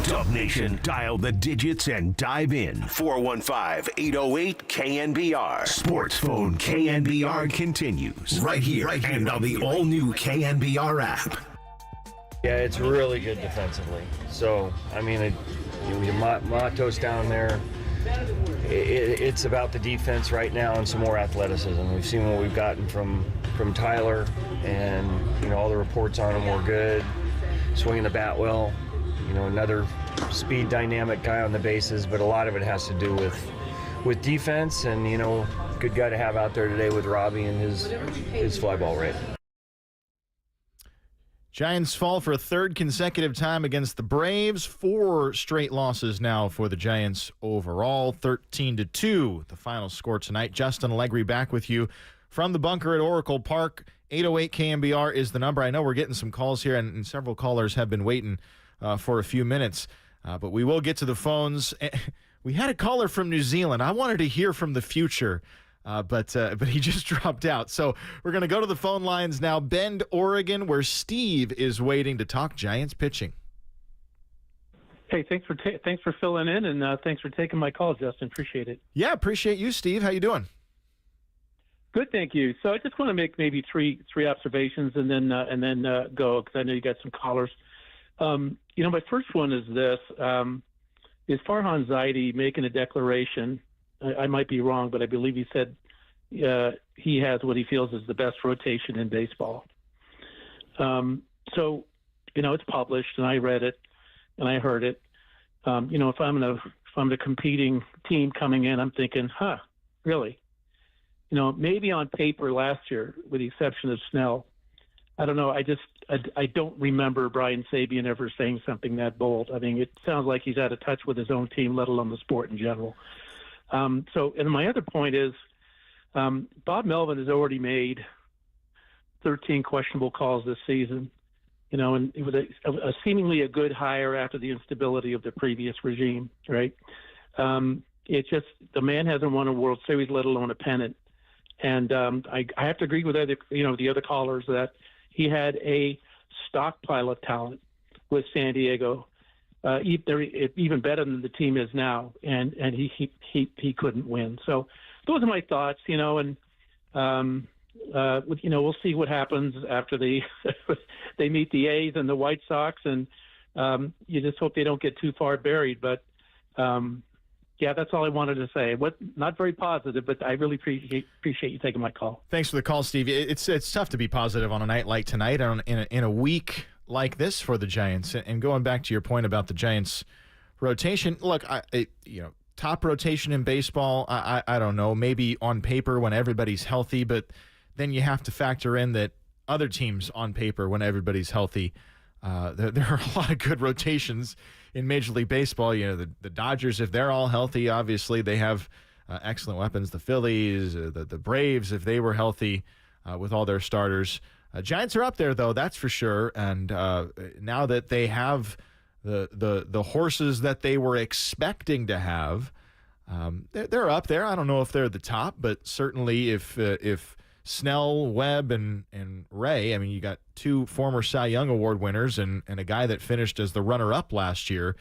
Dub Nation, dial the digits and dive in. 415-808-KNBR. Sports Phone KNBR continues right here and on the all-new KNBR app. Yeah, it's really good defensively. So, I mean, Matos down there, it's about the defense right now and some more athleticism. We've seen what we've gotten from Tyler, and, all the reports on him were good. Swinging the bat well, another speed dynamic guy on the bases, but a lot of it has to do with defense and, good guy to have out there today with Robbie and his fly ball rate. Giants fall for a third consecutive time against the Braves. 4 straight losses now for the Giants overall. 13-2, the final score tonight. Justin Allegri back with you from the bunker at Oracle Park. 808 KNBR is the number. I know we're getting some calls here, and several callers have been waiting for a few minutes. But we will get to the phones. We had a caller from New Zealand. I wanted to hear from the future. But he just dropped out. So we're going to go to the phone lines now. Bend, Oregon, where Steve is waiting to talk Giants pitching. Hey, thanks for filling in, and thanks for taking my call, Justin. Appreciate it. Yeah, appreciate you, Steve. How you doing? Good, thank you. So I just want to make maybe three observations and then go, because I know you got some callers. My first one is this: is Farhan Zaidi making a declaration? I might be wrong, but I believe he said he has what he feels is the best rotation in baseball. So, it's published, and I read it, and I heard it. If I'm the competing team coming in, I'm thinking, really? Maybe on paper last year, with the exception of Snell, I don't know. I don't remember Brian Sabian ever saying something that bold. I mean, it sounds like he's out of touch with his own team, let alone the sport in general. And my other point is, Bob Melvin has already made 13 questionable calls this season, and it was a seemingly a good hire after the instability of the previous regime, right? It's just the man hasn't won a World Series, let alone a pennant. And I have to agree with the other callers that he had a stockpile of talent with San Diego. They're even better than the team is now, and he couldn't win. So those are my thoughts, and we'll see what happens after they meet the A's and the White Sox, and you just hope they don't get too far buried. But yeah, that's all I wanted to say. Not very positive, but I really appreciate you taking my call. Thanks for the call, Steve. It's tough to be positive on a night like tonight, in a week like this for the Giants. And going back to your point about the Giants rotation, look, top rotation in baseball, I don't know, maybe on paper when everybody's healthy, but then you have to factor in that other teams on paper when everybody's healthy, there are a lot of good rotations in Major League Baseball. The Dodgers, if they're all healthy, obviously they have excellent weapons. The Phillies, the Braves, if they were healthy with all their starters. Giants are up there, though, that's for sure. And now that they have the horses that they were expecting to have, they're up there. I don't know if they're the top, but certainly if Snell, Webb, and Ray, I mean, you got 2 former Cy Young Award winners and a guy that finished as the runner-up last year.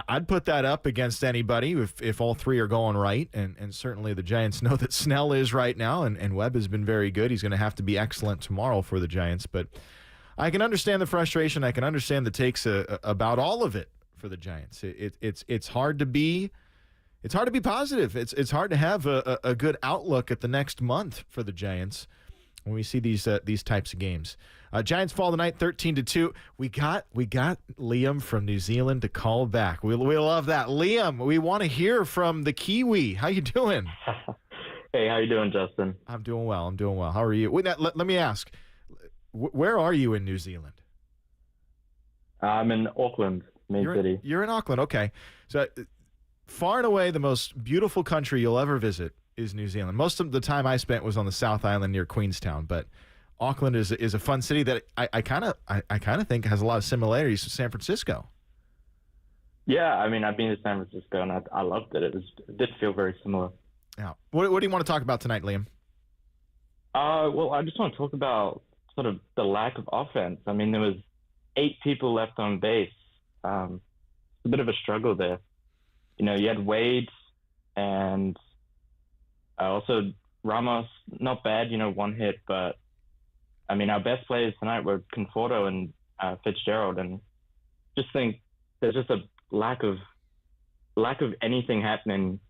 I'd put that up against anybody if all 3 are going right, and certainly the Giants know that Snell is right now, and Webb has been very good. He's going to have to be excellent tomorrow for the Giants, but I can understand the frustration. I can understand the takes about all of it for the Giants. It's hard to be positive. It's hard to have a good outlook at the next month for the Giants when we see these types of games. Giants fall tonight 13-2. We got Liam from New Zealand to call back. We love that. Liam, we want to hear from the Kiwi. How you doing? Hey, how you doing, Justin? I'm doing well. How are you? Wait, let me ask, where are you in New Zealand? I'm in Auckland, main city. You're in Auckland, okay. So far and away the most beautiful country you'll ever visit is New Zealand. Most of the time I spent was on the South Island near Queenstown, but Auckland is a fun city that I kind of think has a lot of similarities to San Francisco. Yeah, I mean, I've been to San Francisco and I loved it. It did feel very similar. Yeah. What do you want to talk about tonight, Liam? Well, I just want to talk about sort of the lack of offense. I mean, there was 8 people left on base. It's a bit of a struggle there. You know, you had Wade and also Ramos, not bad, 1 hit, but I mean, our best players tonight were Conforto and Fitzgerald, and just think there's just a lack of anything happening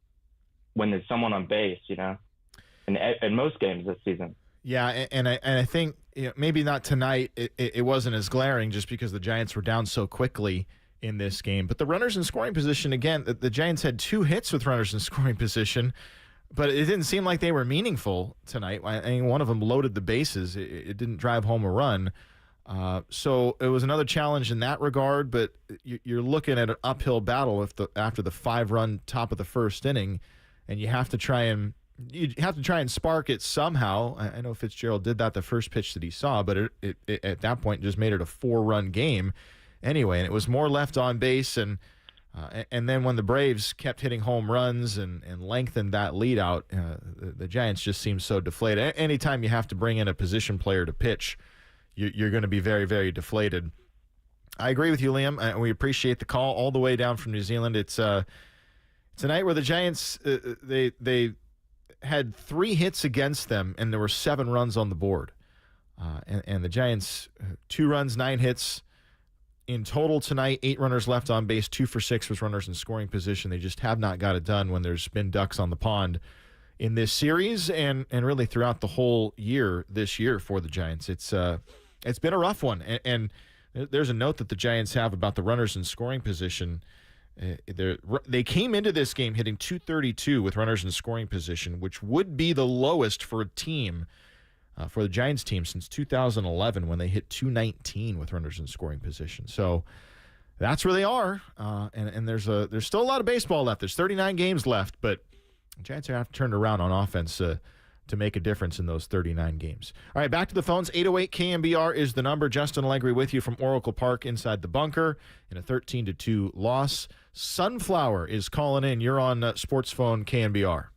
when there's someone on base, in most games this season. Yeah, and I think maybe not tonight. It wasn't as glaring just because the Giants were down so quickly in this game. But the runners in scoring position, again, the Giants had 2 hits with runners in scoring position, but it didn't seem like they were meaningful tonight. I mean, one of them loaded the bases. It didn't drive home a run. So it was another challenge in that regard, but you're looking at an uphill battle after the 5-run top of the first inning, and you have to try and spark it somehow. I know Fitzgerald did that the first pitch that he saw, but it at that point just made it a 4-run game anyway, and it was more left on base, and then when the Braves kept hitting home runs and lengthened that lead out, the Giants just seemed so deflated. Anytime you have to bring in a position player to pitch, you're going to be very, very deflated. I agree with you, Liam, and we appreciate the call all the way down from New Zealand. It's a night where the Giants they had 3 hits against them, and there were 7 runs on the board. And the Giants, 2 runs, 9 hits in total tonight, 8 runners left on base, 2 for 6 with runners in scoring position. They just have not got it done when there's been ducks on the pond in this series and really throughout the whole year this year for the Giants. It's been a rough one. And there's a note that the Giants have about the runners in scoring position. They came into this game hitting .232 with runners in scoring position, which would be the lowest for a team, for the Giants team since 2011 when they hit .219 with runners in scoring position. So that's where they are. And there's still a lot of baseball left. There's 39 games left, but the Giants are going to have to turn it around on offense to make a difference in those 39 games. All right, back to the phones. 808 KNBR is the number. Justin Allegri with you from Oracle Park inside the bunker in a 13-2 loss. Sunflower is calling in. You're on Sports Phone KNBR.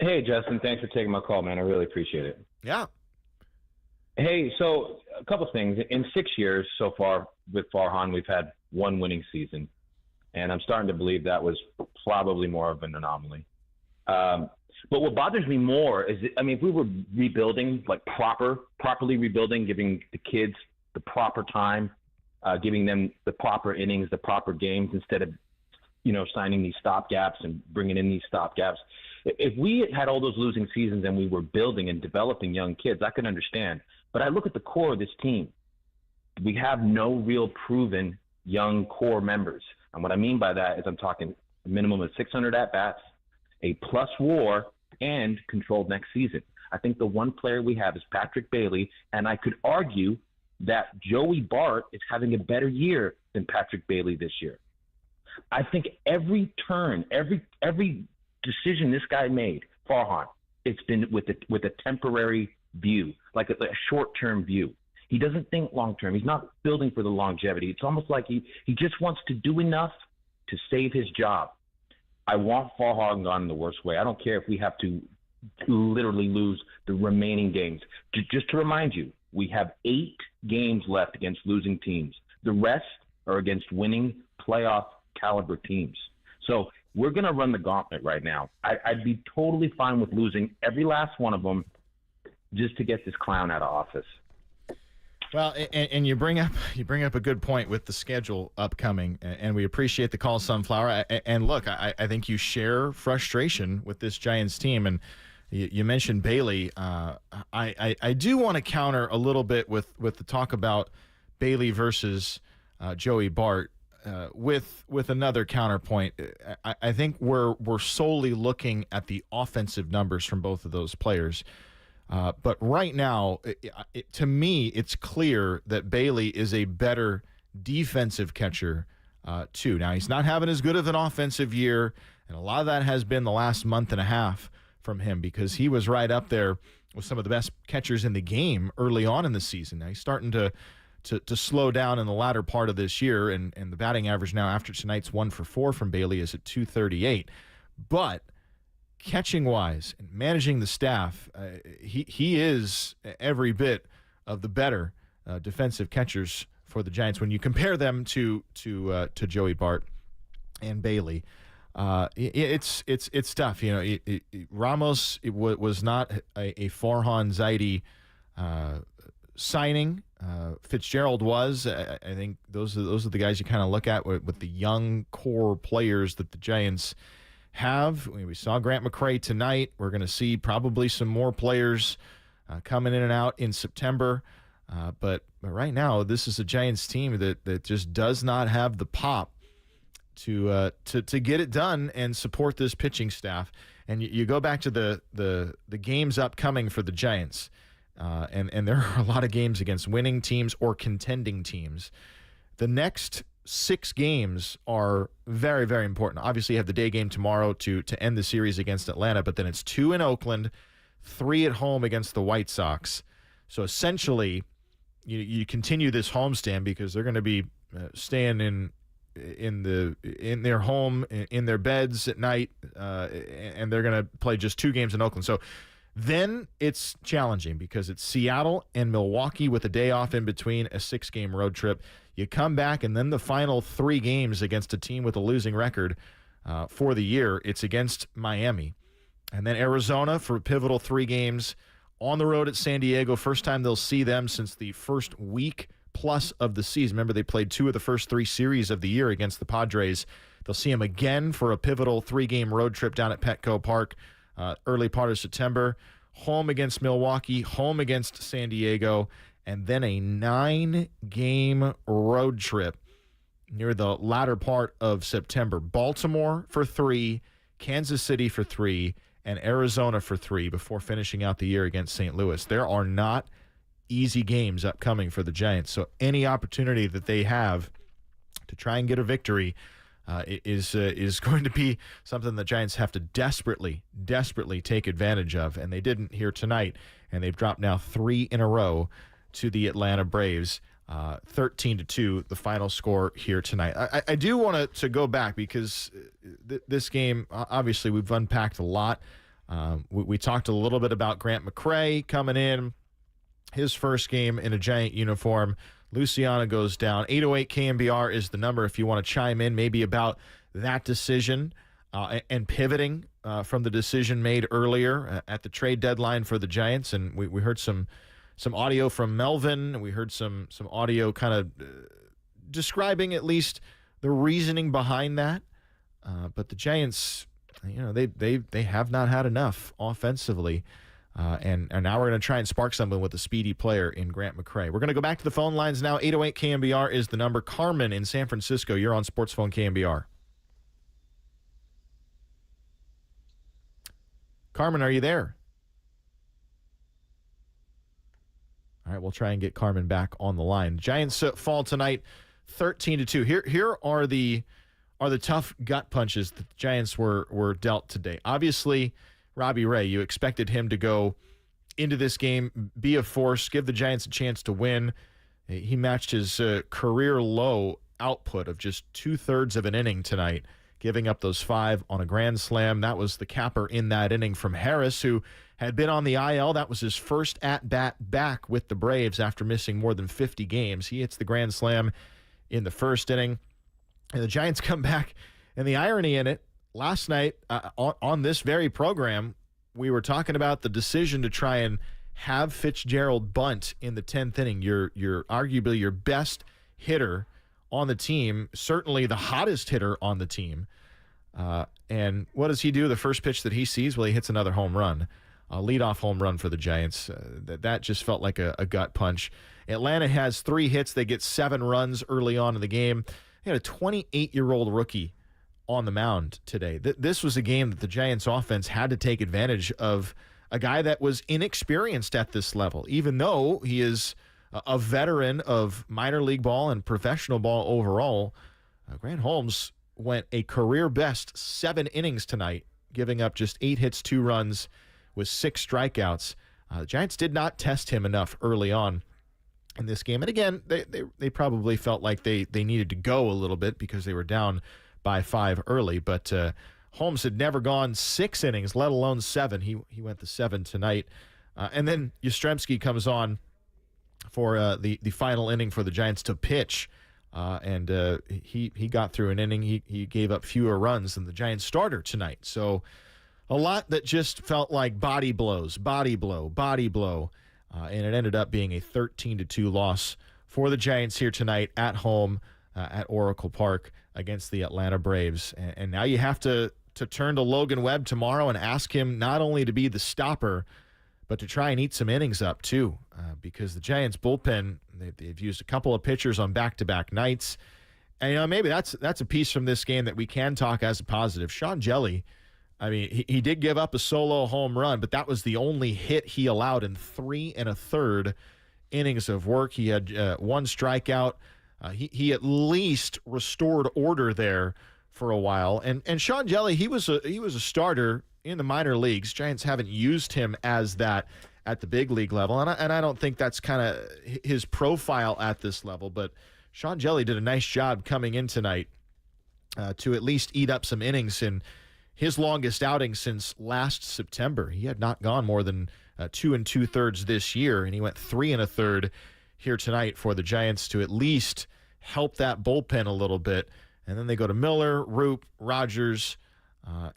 Hey, Justin. Thanks for taking my call, man. I really appreciate it. Yeah. Hey, so a couple things. In 6 years so far with Farhan, we've had 1 winning season, and I'm starting to believe that was probably more of an anomaly. But what bothers me more is, if we were rebuilding, like properly rebuilding, giving the kids the proper time, giving them the proper innings, the proper games, instead of, signing these stopgaps and bringing in these stopgaps. If we had all those losing seasons and we were building and developing young kids, I can understand. But I look at the core of this team. We have no real proven young core members. And what I mean by that is I'm talking a minimum of 600 at-bats, a plus WAR, and controlled next season. I think the one player we have is Patrick Bailey, and I could argue that Joey Bart is having a better year than Patrick Bailey this year. I think every turn, every decision this guy made, Farhan, it's been with a temporary view, like a short-term view. He doesn't think long-term. He's not building for the longevity. It's almost like he just wants to do enough to save his job. I want Farhan gone in the worst way. I don't care if we have to literally lose the remaining games. Just to remind you, we have 8 games left against losing teams. The rest are against winning playoff caliber teams. So we're going to run the gauntlet right now. I'd be totally fine with losing every last one of them just to get this clown out of office. Well, and you bring up a good point with the schedule upcoming, and we appreciate the call, Sunflower. And look, I think you share frustration with this Giants team, and you mentioned Bailey. I do want to counter a little bit with the talk about Bailey versus Joey Bart with another counterpoint. I think we're solely looking at the offensive numbers from both of those players. But right now, to me, it's clear that Bailey is a better defensive catcher, too. Now, he's not having as good of an offensive year, and a lot of that has been the last month and a half from him because he was right up there with some of the best catchers in the game early on in the season. Now, he's starting to to slow down in the latter part of this year, and the batting average now after tonight's 1 for 4 from Bailey is at 238. But catching-wise and managing the staff, he is every bit of the better defensive catchers for the Giants when you compare them to Joey Bart and Bailey. It's tough. Ramos was not a Farhan Zaidi signing. Fitzgerald was. I think those are the guys you kind of look at with the young core players that the Giants have. We saw Grant McCray tonight. We're going to see probably some more players coming in and out in September. But right now, this is a Giants team that just does not have the pop to get it done and support this pitching staff. And you go back to the games upcoming for the Giants, and there are a lot of games against winning teams or contending teams. The next 6 games are very, very important. Obviously, you have the day game tomorrow to end the series against Atlanta, but then it's 2 in Oakland, 3 at home against the White Sox. So essentially, you continue this homestand because they're going to be staying in their home, in their beds at night, and they're going to play just 2 games in Oakland. So then it's challenging because it's Seattle and Milwaukee with a day off in between, a 6-game road trip. You come back, and then the final 3 games against a team with a losing record for the year, it's against Miami. And then Arizona for a pivotal 3 games on the road at San Diego. First time they'll see them since the first week plus of the season. Remember, they played 2 of the first 3 series of the year against the Padres. They'll see them again for a pivotal 3-game road trip down at Petco Park early part of September. Home against Milwaukee, home against San Diego, and then a 9-game road trip near the latter part of September. Baltimore for 3, Kansas City for 3, and Arizona for 3 before finishing out the year against St. Louis. There are not easy games upcoming for the Giants, so any opportunity that they have to try and get a victory is going to be something the Giants have to desperately take advantage of, and they didn't here tonight, and they've dropped now 3 in a row to the Atlanta Braves, 13-2, the final score here tonight. I do want to go back because this game, obviously, we've unpacked a lot. We talked a little bit about Grant McCray coming in, his first game in a Giant uniform. Luciano goes down. 808 KNBR is the number if you want to chime in maybe about that decision and pivoting from the decision made earlier at the trade deadline for the Giants. And we heard some audio from Melvin. We heard some audio kind of describing at least the reasoning behind that. But the Giants, they have not had enough offensively. And now we're going to try and spark something with a speedy player in Grant McCray. We're going to go back to the phone lines now. 808 KNBR is the number. Carmen in San Francisco, you're on Sports Phone KNBR. Carmen, are you there? All right, we'll try and get Carmen back on the line. Giants fall tonight 13-2. Here are the tough gut punches that the Giants were dealt today. Obviously, Robbie Ray, you expected him to go into this game, be a force, give the Giants a chance to win. He matched his career low output of just 2/3 of an inning tonight, giving up those 5 on a grand slam. That was the capper in that inning from Harris, who had been on the IL. That was his first at-bat back with the Braves after missing more than 50 games. He hits the grand slam in the first inning, and the Giants come back. And the irony in it, last night on this very program, we were talking about the decision to try and have Fitzgerald bunt in the 10th inning. You're arguably your best hitter on the team, certainly the hottest hitter on the team. And what does he do? The first pitch that he sees, well, he hits another home run, a leadoff home run for the Giants. That just felt like a gut punch. Atlanta has 3 hits. They get 7 runs early on in the game. They had a 28-year-old rookie on the mound today. This was a game that the Giants offense had to take advantage of a guy that was inexperienced at this level, even though he is a veteran of minor league ball and professional ball overall. Grant Holmes went a career best 7 innings tonight, giving up just 8 hits, 2 runs with 6 strikeouts. The Giants did not test him enough early on in this game. And again, they probably felt like they needed to go a little bit because they were down by 5 early. But Holmes had never gone 6 innings, let alone 7. He went the 7 tonight. And then Yastrzemski comes on for the final inning for the Giants to pitch. And he got through an inning. He gave up fewer runs than the Giants starter tonight. So a lot that just felt like body blows, body blow, body blow. And it ended up being a 13-2 loss for the Giants here tonight at home at Oracle Park against the Atlanta Braves. And now you have to turn to Logan Webb tomorrow and ask him not only to be the stopper, but to try and eat some innings up too, because the Giants bullpen, they've used a couple of pitchers on back-to-back nights. And, maybe that's a piece from this game that we can talk as a positive. Sean Jelly, I mean, he did give up a solo home run, but that was the only hit he allowed in 3 1/3 innings of work. He had 1 strikeout. He at least restored order there for a while. And Sean Jelly, he was a starter in the minor leagues. Giants haven't used him as that at the big league level, and I don't think that's kind of his profile at this level. But Sean Jelly did a nice job coming in tonight to at least eat up some innings in his longest outing since last September. He had not gone more than 2 2/3 this year, and he went 3 1/3 here tonight for the Giants to at least help that bullpen a little bit. And then they go to Miller, Roop, Rogers,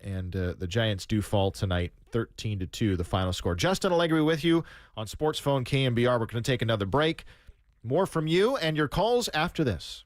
and the Giants do fall tonight, 13-2, the final score. Justin Allegri with you on Sports Phone KNBR. We're going to take another break. More from you and your calls after this.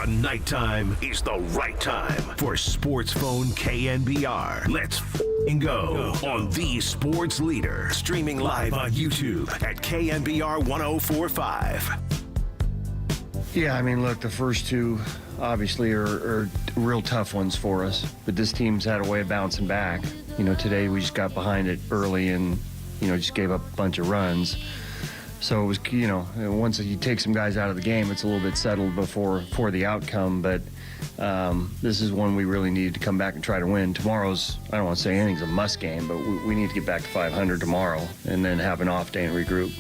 The nighttime is the right time for Sports Phone KNBR. Let's go on the sports leader. Streaming live on YouTube at KNBR 1045. Yeah, I mean, look, the first two obviously are real tough ones for us, but this team's had a way of bouncing back. You know, today we just got behind it early and, just gave up a bunch of runs. So it was, once you take some guys out of the game, it's a little bit settled before the outcome. But this is one we really needed to come back and try to win. Tomorrow's, I don't want to say anything's a must game, but we need to get back to 500 tomorrow and then have an off day and regroup.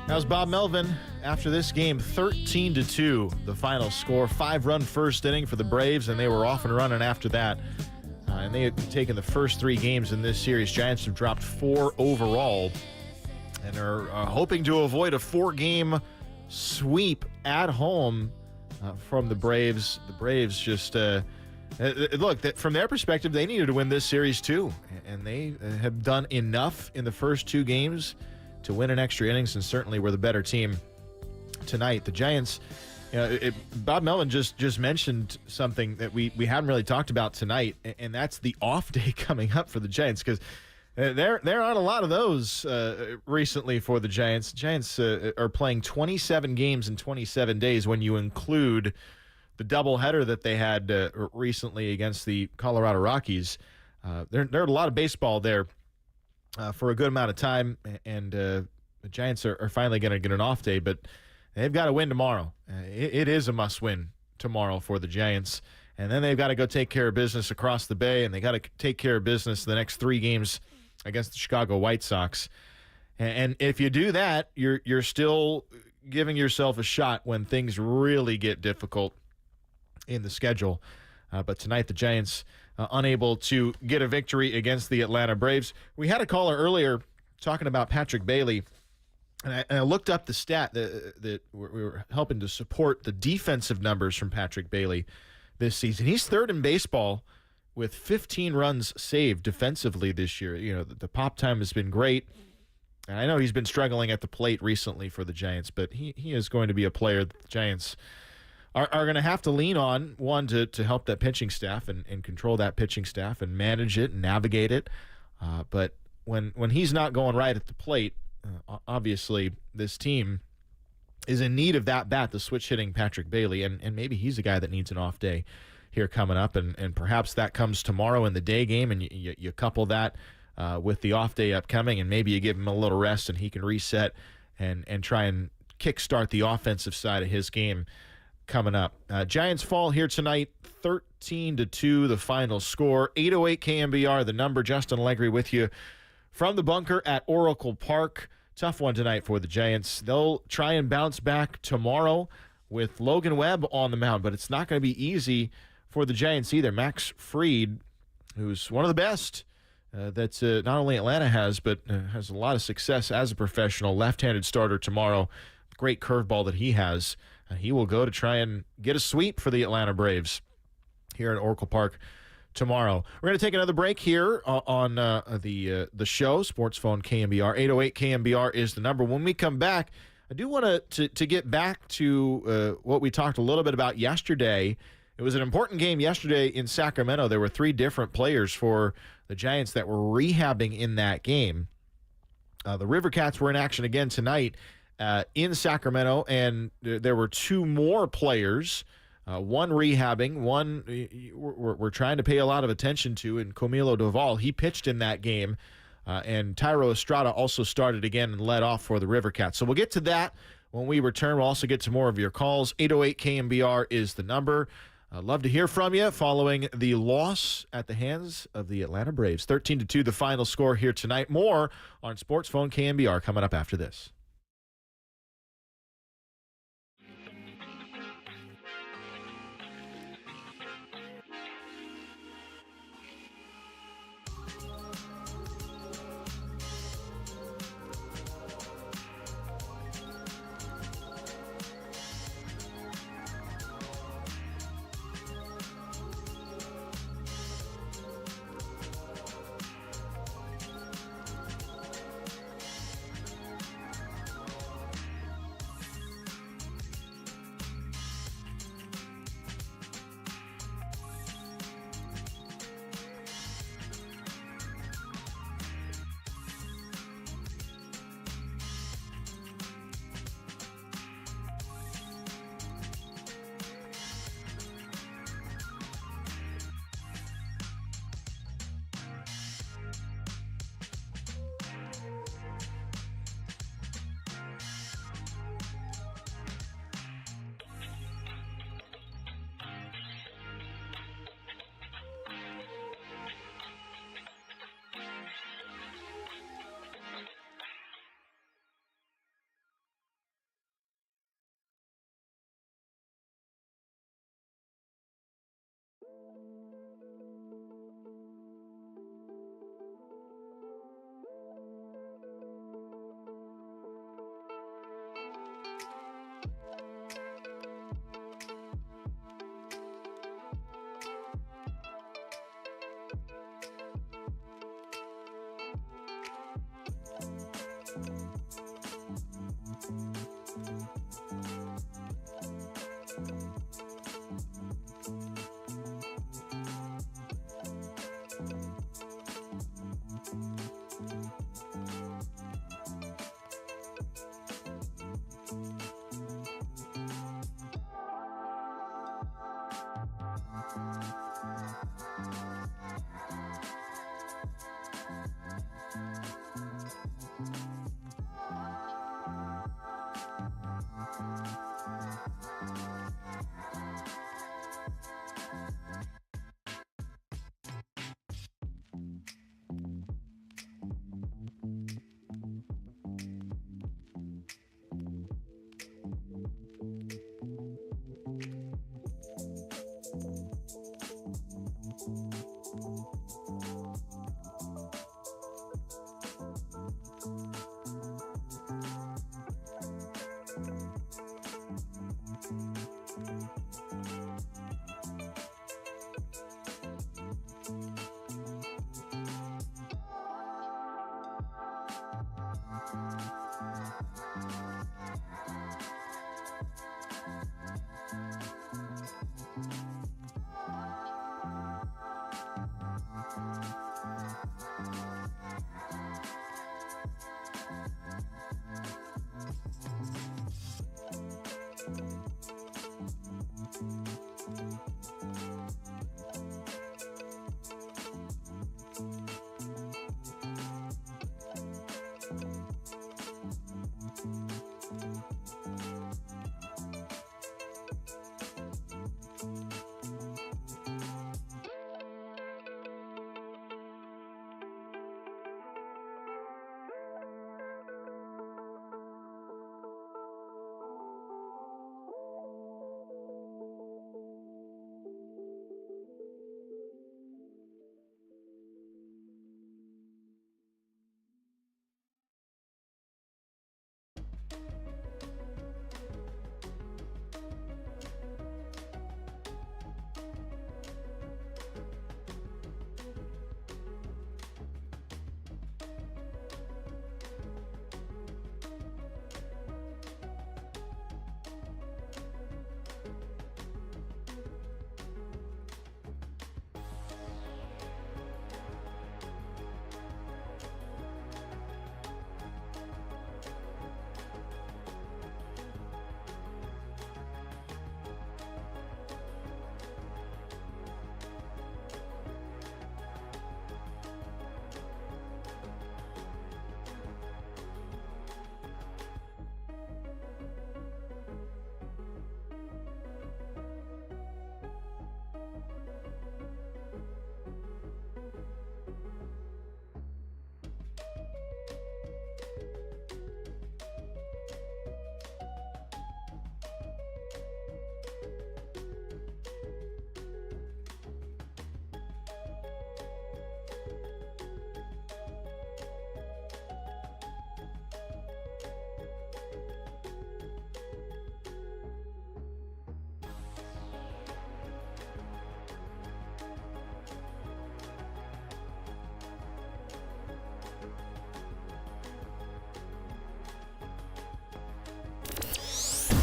How's Bob Melvin after this game? 13-2, the final score. 5-run first inning for the Braves, and they were off and running after that. And they had taken the first 3 games in this series. Giants have dropped 4 overall and are hoping to avoid a 4-game sweep at home from the Braves. The Braves just, look, from their perspective, they needed to win this series too. And they have done enough in the first 2 games to win in extra innings, and certainly were the better team tonight. The Giants, Bob Melvin just mentioned something that we haven't really talked about tonight, and that's the off day coming up for the Giants, because there aren't a lot of those recently for the Giants. The Giants are playing 27 games in 27 days when you include the doubleheader that they had recently against the Colorado Rockies. There are a lot of baseball there for a good amount of time, and the Giants are finally going to get an off day, but they've got to win tomorrow. It is a must-win tomorrow for the Giants, and then they've got to go take care of business across the bay, and they got to take care of business the next 3 games against the Chicago White Sox. And if you do that, you're still giving yourself a shot when things really get difficult in the schedule. But tonight, the Giants unable to get a victory against the Atlanta Braves. We had a caller earlier talking about Patrick Bailey, and I looked up the stat that we were helping to support the defensive numbers from Patrick Bailey this season. He's 3rd in baseball with 15 runs saved defensively this year. The pop time has been great. And I know he's been struggling at the plate recently for the Giants, but he is going to be a player that the Giants are going to have to lean on, one, to help that pitching staff and control that pitching staff and manage it and navigate it. But when he's not going right at the plate, obviously this team is in need of that bat, the switch-hitting Patrick Bailey, and maybe he's a guy that needs an off day here coming up, and perhaps that comes tomorrow in the day game, and you couple that with the off day upcoming, and maybe you give him a little rest and he can reset and try and kickstart the offensive side of his game coming up. Giants fall here tonight, 13-2, the final score. 808 KNBR, the number. Justin Allegri with you from the bunker at Oracle Park. Tough one tonight for the Giants. They'll try and bounce back tomorrow with Logan Webb on the mound, but it's not going to be easy for the Giants either. Max Fried, who's one of the best that not only Atlanta has, but has a lot of success as a professional left-handed starter tomorrow. Great curveball that he has. He will go to try and get a sweep for the Atlanta Braves here at Oracle Park tomorrow. We're going to take another break here on the show. Sports Phone KNBR. 808 KNBR is the number. When we come back, I do want to get back to what we talked a little bit about yesterday. It was an important game yesterday in Sacramento. There were 3 different players for the Giants that were rehabbing in that game. The River Cats were in action again tonight in Sacramento, and there were 2 more players, one rehabbing, one we're trying to pay a lot of attention to, in Camilo Doval. He pitched in that game, and Tyro Estrada also started again and led off for the River Cats. So we'll get to that when we return. We'll also get to more of your calls. 808 KNBR is the number. I'd love to hear from you following the loss at the hands of the Atlanta Braves. 13-2, the final score here tonight. More on Sports Phone KNBR coming up after this.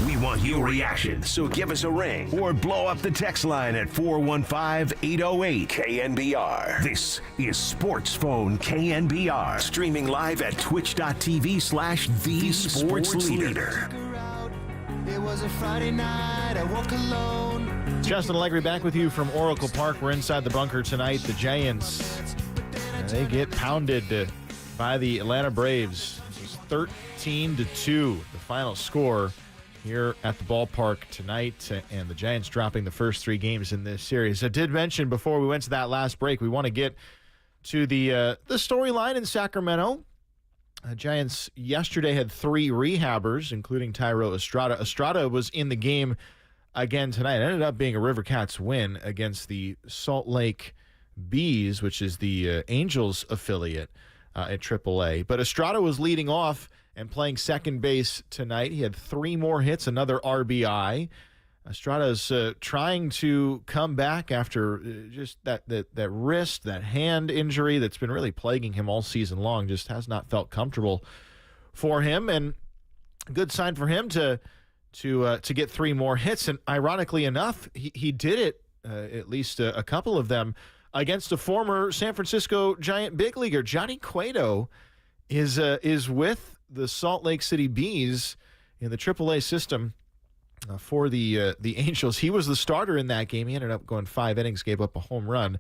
We want your reaction, so give us a ring or blow up the text line at 415-808-KNBR. This is Sports Phone KNBR, streaming live at twitch.tv/The Sports Leader. It was a Friday night, I woke alone. Justin Allegri back with you from Oracle Park. We're inside the bunker tonight. The Giants, they get pounded by the Atlanta Braves. This is 13-2, the final score here at the ballpark tonight, and the Giants dropping the first 3 games in this series. I did mention before we went to that last break, we want to get to the storyline in Sacramento. Giants yesterday had 3 rehabbers, including Thairo Estrada. Estrada was in the game again tonight. It ended up being a River Cats win against the Salt Lake Bees, which is the Angels affiliate at AAA. But Estrada was leading off and playing second base tonight. He had 3 more hits, another RBI. Estrada's trying to come back after just that wrist, that hand injury that's been really plaguing him all season long. Just has not felt comfortable for him, and a good sign for him to get 3 more hits. And ironically enough, he did it, at least a couple of them, against a former San Francisco Giant big leaguer. Johnny Cueto is with the Salt Lake City Bees in the AAA system for the Angels. He was the starter in that game. He ended up going 5 innings, gave up a home run,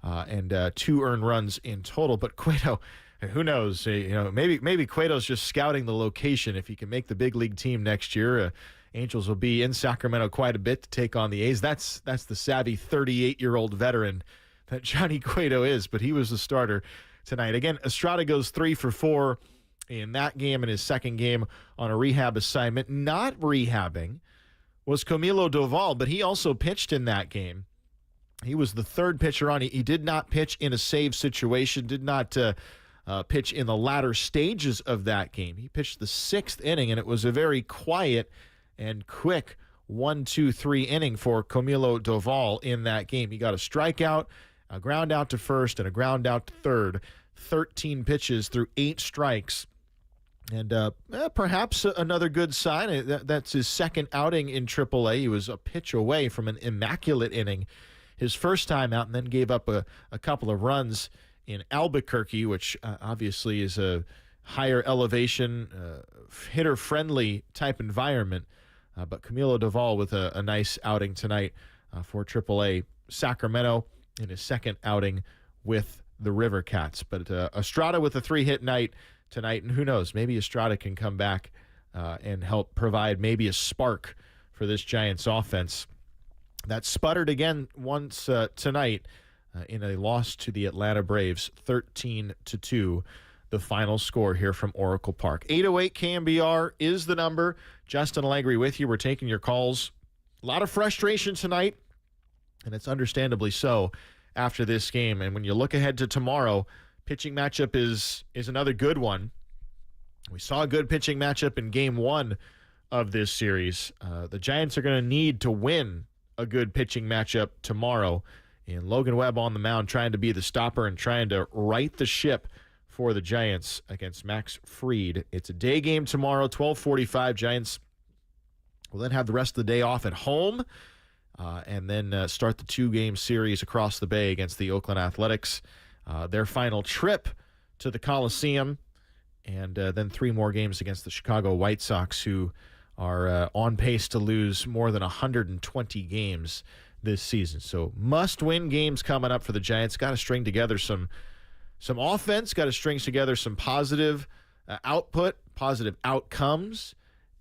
and 2 earned runs in total. But Cueto, who knows? Maybe Cueto's just scouting the location. If he can make the big league team next year, Angels will be in Sacramento quite a bit to take on the A's. That's the savvy 38-year-old veteran that Johnny Cueto is. But he was the starter tonight. Again, Estrada goes 3 for 4 in that game, in his second game on a rehab assignment. Not rehabbing was Camilo Doval, but he also pitched in that game. He was the 3rd pitcher on. He did not pitch in a save situation, did not pitch in the latter stages of that game. He pitched the 6th inning, and it was a very quiet and quick 1-2-3 inning for Camilo Doval in that game. He got a strikeout, a ground out to first, and a ground out to third. 13 pitches through 8 strikes. And perhaps another good sign. That's his second outing in AAA. He was a pitch away from an immaculate inning his first time out, and then gave up a couple of runs in Albuquerque, which obviously is a higher elevation, hitter-friendly type environment. But Camilo Doval with a nice outing tonight for AAA Sacramento in his second outing with the River Cats. But Estrada with a 3-hit night tonight, and who knows, maybe Estrada can come back and help provide maybe a spark for this Giants offense that sputtered again once tonight in a loss to the Atlanta Braves, 13-2, the final score here from Oracle Park. 808 KNBR is the number. Justin Allegri with you. We're taking your calls. A lot of frustration tonight, and it's understandably so after this game. And when you look ahead to tomorrow, pitching matchup is another good one. We saw a good pitching matchup in Game 1 of this series. The Giants are going to need to win a good pitching matchup tomorrow. And Logan Webb on the mound trying to be the stopper and trying to right the ship for the Giants against Max Fried. It's a day game tomorrow, 12:45. Giants will then have the rest of the day off at home and then start the 2-game series across the bay against the Oakland Athletics. Their final trip to the Coliseum, and then 3 more games against the Chicago White Sox, who are on pace to lose more than 120 games this season. So must-win games coming up for the Giants. Got to string together some offense, got to string together some positive output, positive outcomes,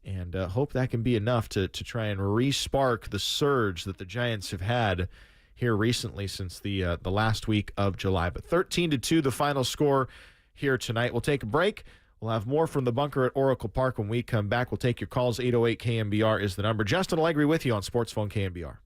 and hope that can be enough to try and re-spark the surge that the Giants have had here recently since the last week of July. But 13-2, the final score here tonight. We'll take a break. We'll have more from the bunker at Oracle Park when we come back. We'll take your calls. 808 KNBR is the number. Justin Allegri with you on Sports Phone KNBR.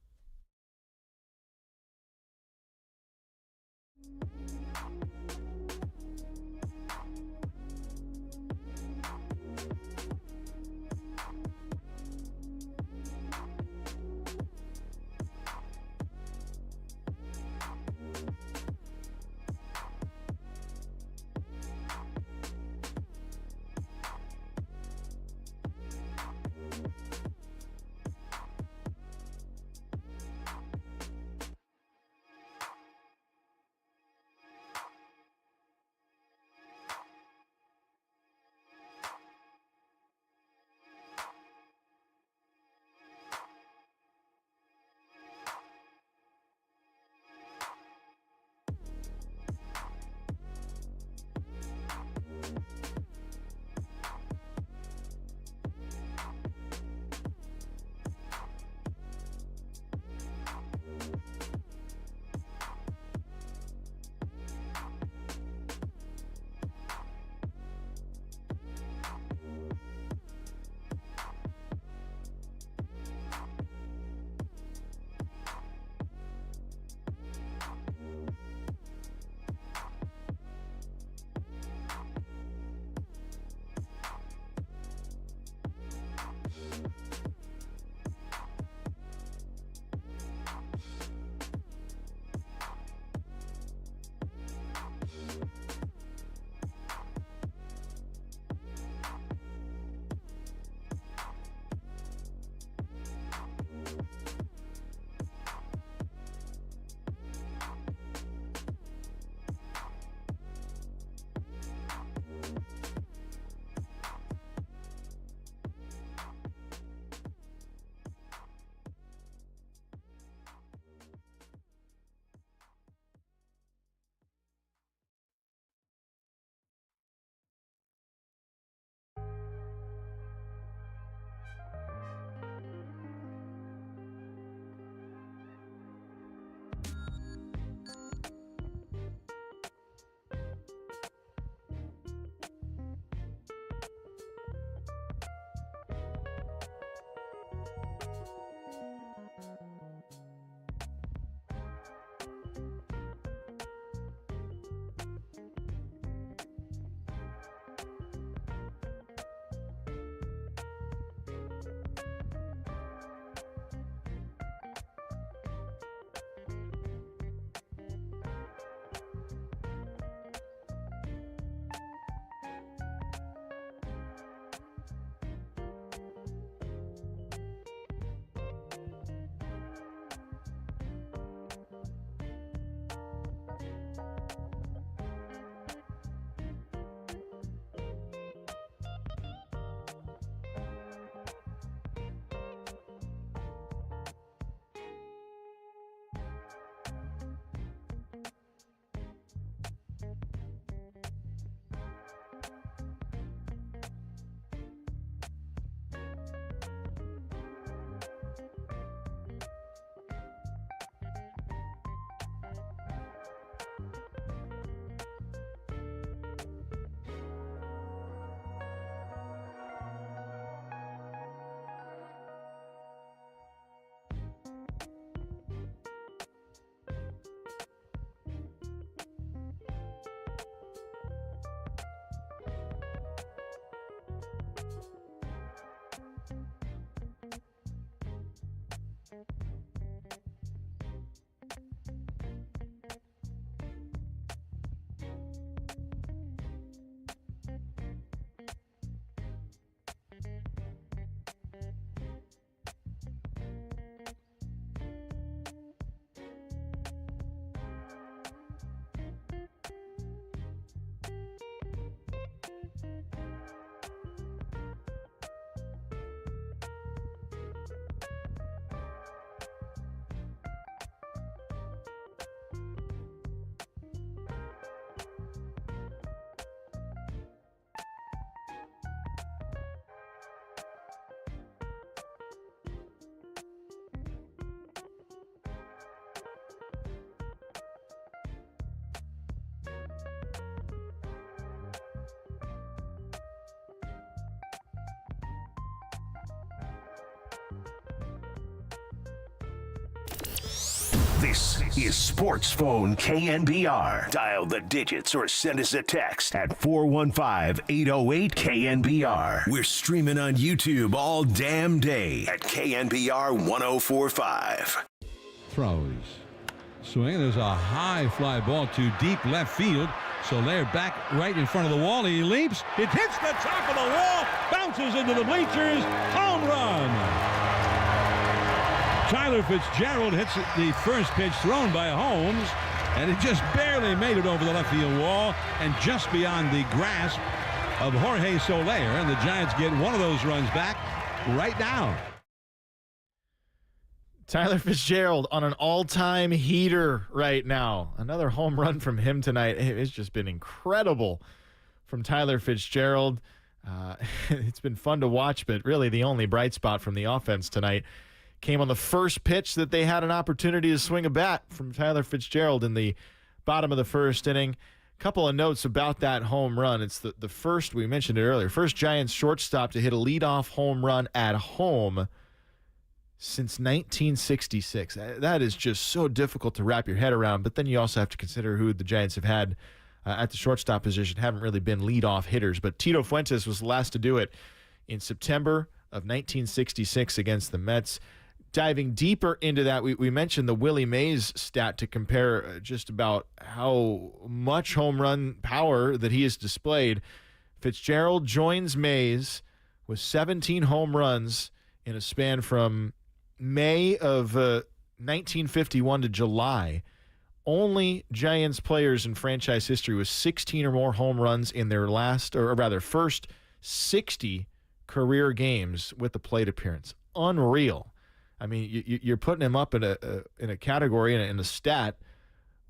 This is Sports Phone KNBR. Dial the digits or send us a text at 415-808-KNBR. We're streaming on YouTube all damn day at KNBR 1045. Throws. Swing. There's a high fly ball to deep left field. Soler back right in front of the wall. He leaps. It hits the top of the wall. Bounces into the bleachers. Home run. Tyler Fitzgerald hits the first pitch thrown by Holmes, and it just barely made it over the left field wall and just beyond the grasp of Jorge Soler, and the Giants get one of those runs back right now. Tyler Fitzgerald on an all-time heater right now. Another home run from him tonight. It's just been incredible from Tyler Fitzgerald. It's been fun to watch, but really the only bright spot from the offense tonight came on the first pitch that they had an opportunity to swing a bat from Tyler Fitzgerald in the bottom of the first inning. A couple of notes about that home run. It's the first, we mentioned it earlier, first Giants shortstop to hit a leadoff home run at home since 1966. That is just so difficult to wrap your head around, but then you also have to consider who the Giants have had at the shortstop position. Haven't really been leadoff hitters, but Tito Fuentes was the last to do it in September of 1966 against the Mets. Diving deeper into that, we mentioned the Willie Mays stat to compare just about how much home run power that he has displayed. Fitzgerald joins Mays with 17 home runs in a span from May of 1951 to July. Only Giants players in franchise history with 16 or more home runs in their first 60 career games with the plate appearance. Unreal. I mean, you're putting him up in a category, in a stat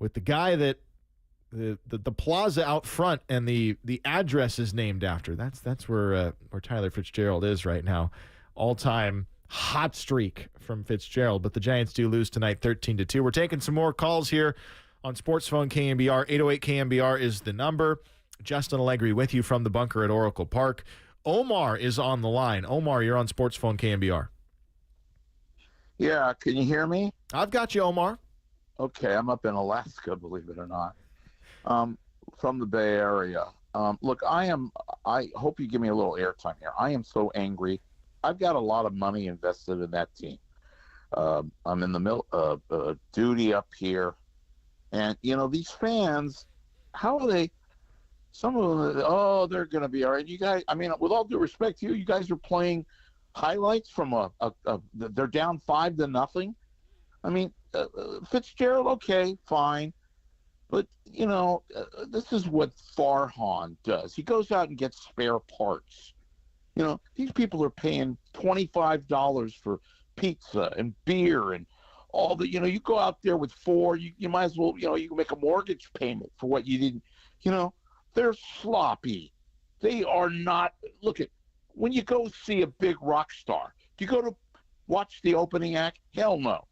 with the guy that the plaza out front and the address is named after. That's where Tyler Fitzgerald is right now. All-time hot streak from Fitzgerald, but the Giants do lose tonight 13-2. We're taking some more calls here on Sports Phone KNBR. 808 KNBR is the number. Justin Allegri with you from the bunker at Oracle Park. Omar is on the line. Omar, you're on Sports Phone KNBR. Yeah, can you hear me? I've got you, Omar. Okay, I'm up in Alaska, believe it or not, from the Bay Area. Look, I hope you give me a little airtime here. I am so angry. I've got a lot of money invested in that team. I'm in the middle of duty up here. And, these fans, how are they? Some of them, they're going to be all right. You guys, I mean, with all due respect to you, you guys are playing highlights from they're down 5-0. I mean, Fitzgerald, okay, fine. But, this is what Farhan does. He goes out and gets spare parts. These people are paying $25 for pizza and beer and all the, you go out there with 4, you might as well, you can make a mortgage payment for what you didn't, they're sloppy. They are not, look at, when you go see a big rock star, do you go to watch the opening act? Hell no.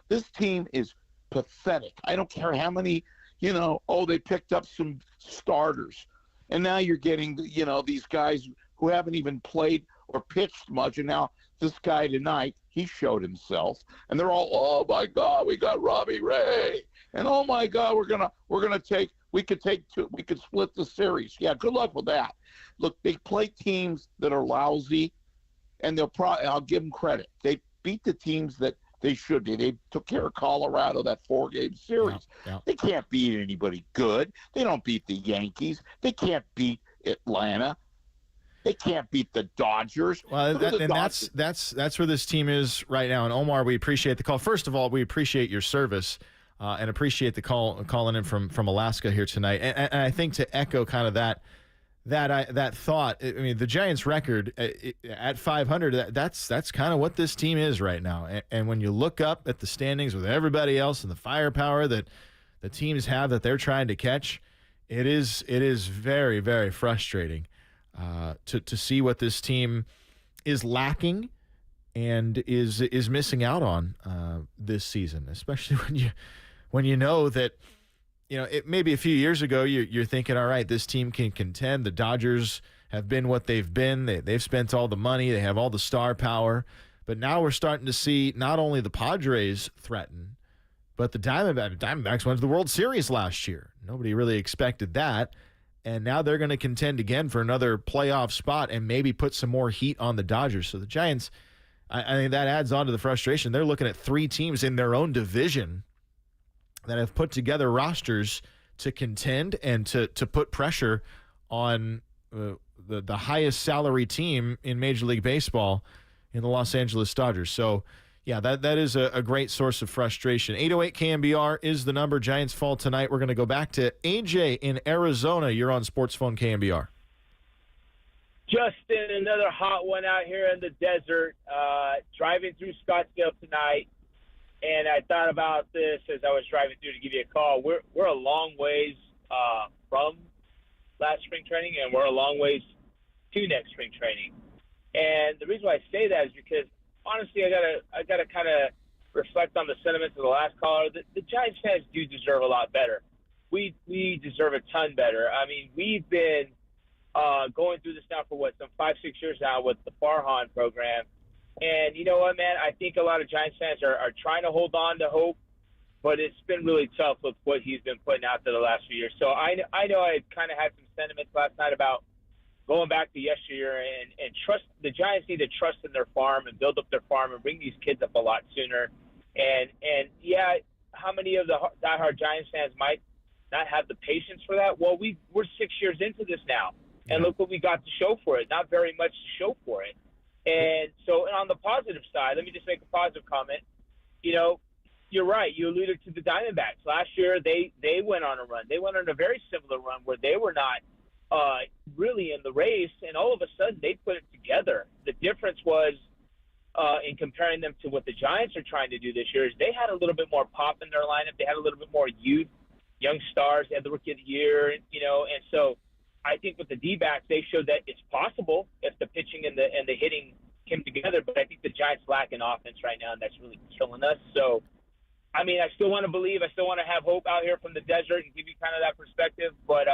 This team is pathetic. I don't care how many, they picked up some starters. And now you're getting, these guys who haven't even played or pitched much. And now this guy tonight, he showed himself. And they're all, oh, my God, we got Robbie Ray. And, oh, my God, we could split the series. Yeah, good luck with that. Look, they play teams that are lousy, and I'll give them credit. They beat the teams that They should be. They took care of Colorado, that 4-game series. Yeah. They can't beat anybody good. They don't beat the Yankees. They can't beat Atlanta. They can't beat the Dodgers. Well, that's where this team is right now. And Omar, we appreciate the call. First of all, we appreciate your service and appreciate the calling in from Alaska here tonight. And I think to echo kind of that thought, I mean, the Giants' record at 500, that's kind of what this team is right now. And when you look up at the standings with everybody else and the firepower that the teams have that they're trying to catch, it is very, very frustrating to see what this team is lacking and is missing out on this season, especially when you know that, you know, it maybe a few years ago you're thinking, all right, this team can contend. The Dodgers have been what they've been. They've spent all the money. They have all the star power. But now we're starting to see not only the Padres threaten, but the Diamondbacks went to the World Series last year. Nobody really expected that. And now they're going to contend again for another playoff spot and maybe put some more heat on the Dodgers. So the Giants, I think that adds on to the frustration. They're looking at 3 teams in their own division that have put together rosters to contend and to put pressure on the highest salary team in Major League Baseball in the Los Angeles Dodgers. So, yeah, that is a great source of frustration. 808 KNBR is the number. Giants fall tonight. We're going to go back to AJ in Arizona. You're on Sports Phone KNBR. Justin, another hot one out here in the desert. Driving through Scottsdale tonight, and I thought about this as I was driving through to give you a call. We're a long ways from last spring training, and we're a long ways to next spring training. And the reason why I say that is because, honestly, I gotta kind of reflect on the sentiments of the last caller. The Giants fans do deserve a lot better. We deserve a ton better. I mean, we've been going through this now for some 5-6 years now with the Farhan program. And you know what, man? I think a lot of Giants fans are trying to hold on to hope, but it's been really tough with what he's been putting out there the last few years. So I know I kind of had some sentiments last night about going back to yesteryear and trust. The Giants need to trust in their farm and build up their farm and bring these kids up a lot sooner. And yeah, how many of the diehard Giants fans might not have the patience for that? Well, we're 6 years into this now, and look what we got to show for it. Not very much to show for it. And so on the positive side, let me just make a positive comment. You know, you're right. You alluded to the Diamondbacks. Last year, they went on a run. They went on a very similar run where they were not really in the race, and all of a sudden they put it together. The difference was in comparing them to what the Giants are trying to do this year is they had a little bit more pop in their lineup. They had a little bit more youth, young stars. They had the Rookie of the Year, you know, and so I think with the D-backs, they showed that it's possible if the pitching and the hitting came together. But I think the Giants lack an offense right now, and that's really killing us. So, I mean, I still want to believe. I still want to have hope out here from the desert and give you kind of that perspective. But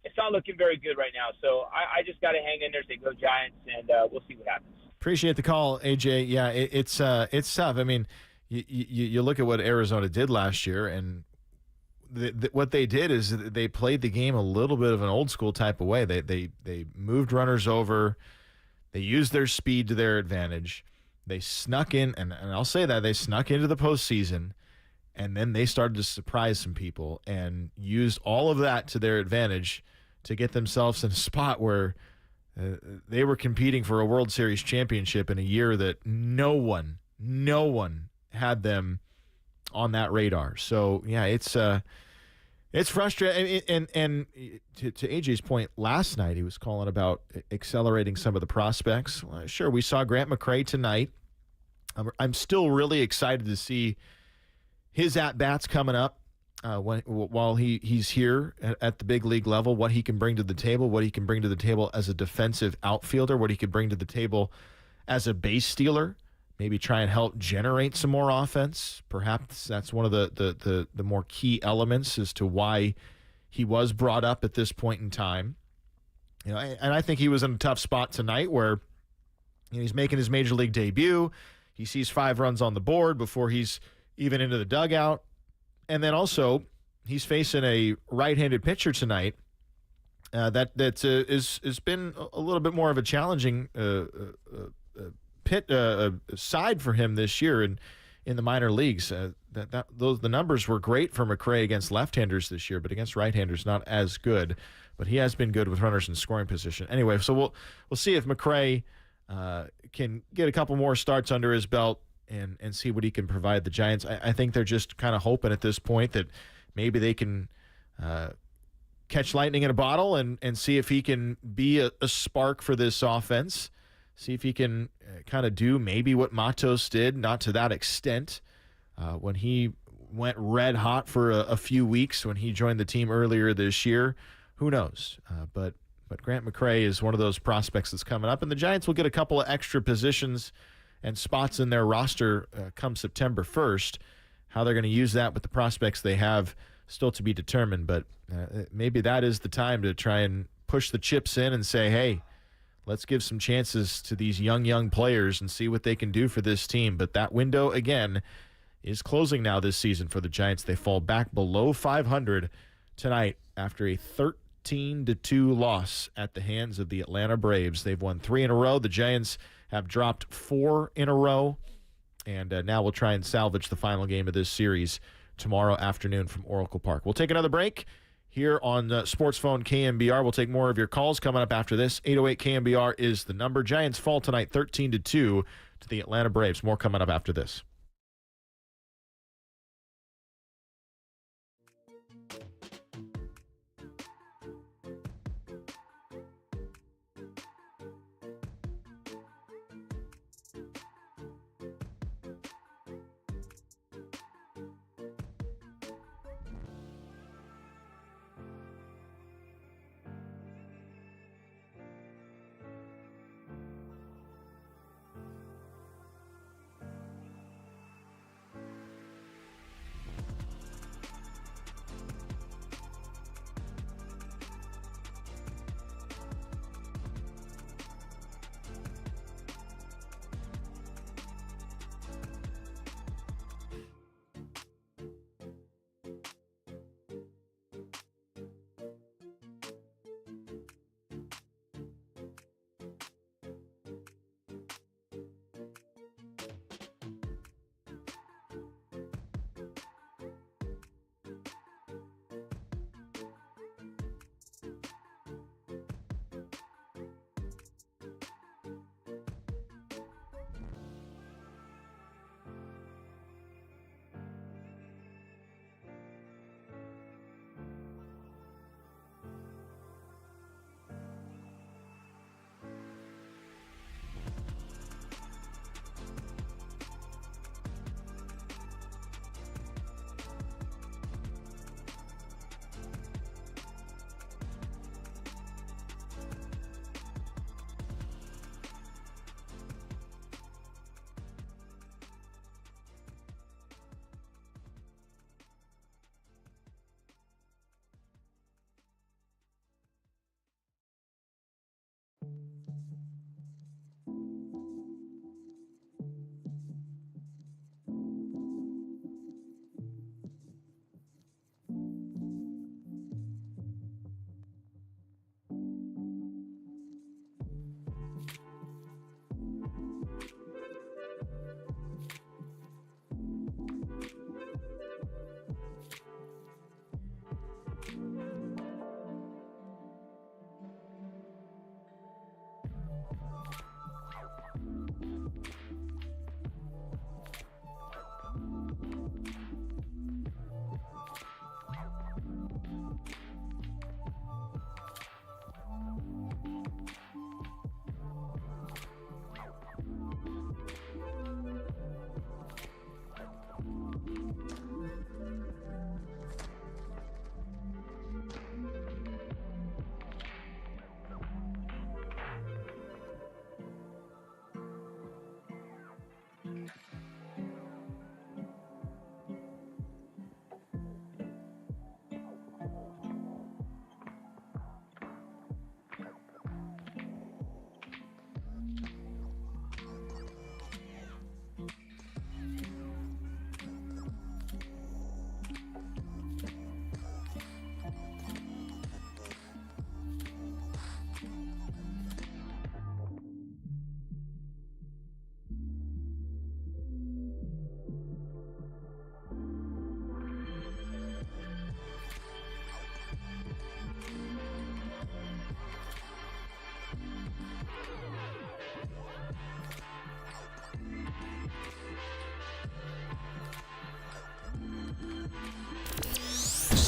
it's not looking very good right now. So I just got to hang in there, say go Giants, and we'll see what happens. Appreciate the call, AJ. Yeah, it's tough. I mean, you look at what Arizona did last year, and what they did is they played the game a little bit of an old school type of way. They moved runners over. They used their speed to their advantage. They snuck in, and I'll say that, they snuck into the postseason, and then they started to surprise some people and used all of that to their advantage to get themselves in a spot where they were competing for a World Series championship in a year that no one had them on that radar. So yeah, it's frustrating. And to AJ's point, last night he was calling about accelerating some of the prospects. Well, sure, we saw Grant McCray tonight. I'm still really excited to see his at-bats coming up while he's here at the big league level, what he can bring to the table, what he can bring to the table as a defensive outfielder, what he could bring to the table as a base stealer. Maybe try and help generate some more offense. Perhaps that's one of the more key elements as to why he was brought up at this point in time. You know, and I think he was in a tough spot tonight where he's making his major league debut. He sees 5 runs on the board before he's even into the dugout. And then also he's facing a right-handed pitcher tonight is been a little bit more of a challenging side for him this year, and in the minor leagues. The numbers were great for McRae against left-handers this year, but against right-handers not as good. But he has been good with runners in scoring position. Anyway, so we'll see if McRae can get a couple more starts under his belt and see what he can provide the Giants. I think they're just kind of hoping at this point that maybe they can catch lightning in a bottle and see if he can be a spark for this offense. See if he can kind of do maybe what Matos did, not to that extent, when he went red hot for a few weeks when he joined the team earlier this year. Who knows? But Grant McRae is one of those prospects that's coming up, and the Giants will get a couple of extra positions and spots in their roster come September 1st. How they're going to use that with the prospects they have still to be determined, but maybe that is the time to try and push the chips in and say, hey, let's give some chances to these young players and see what they can do for this team. But that window, again, is closing now this season for the Giants. They fall back below 500 tonight after a 13-2 loss at the hands of the Atlanta Braves. They've won 3 in a row. The Giants have dropped 4 in a row. And now we'll try and salvage the final game of this series tomorrow afternoon from Oracle Park. We'll take another break here on Sports Phone KNBR. We'll take more of your calls coming up after this. 808 KNBR is the number. Giants fall tonight 13-2 to the Atlanta Braves. More coming up after this.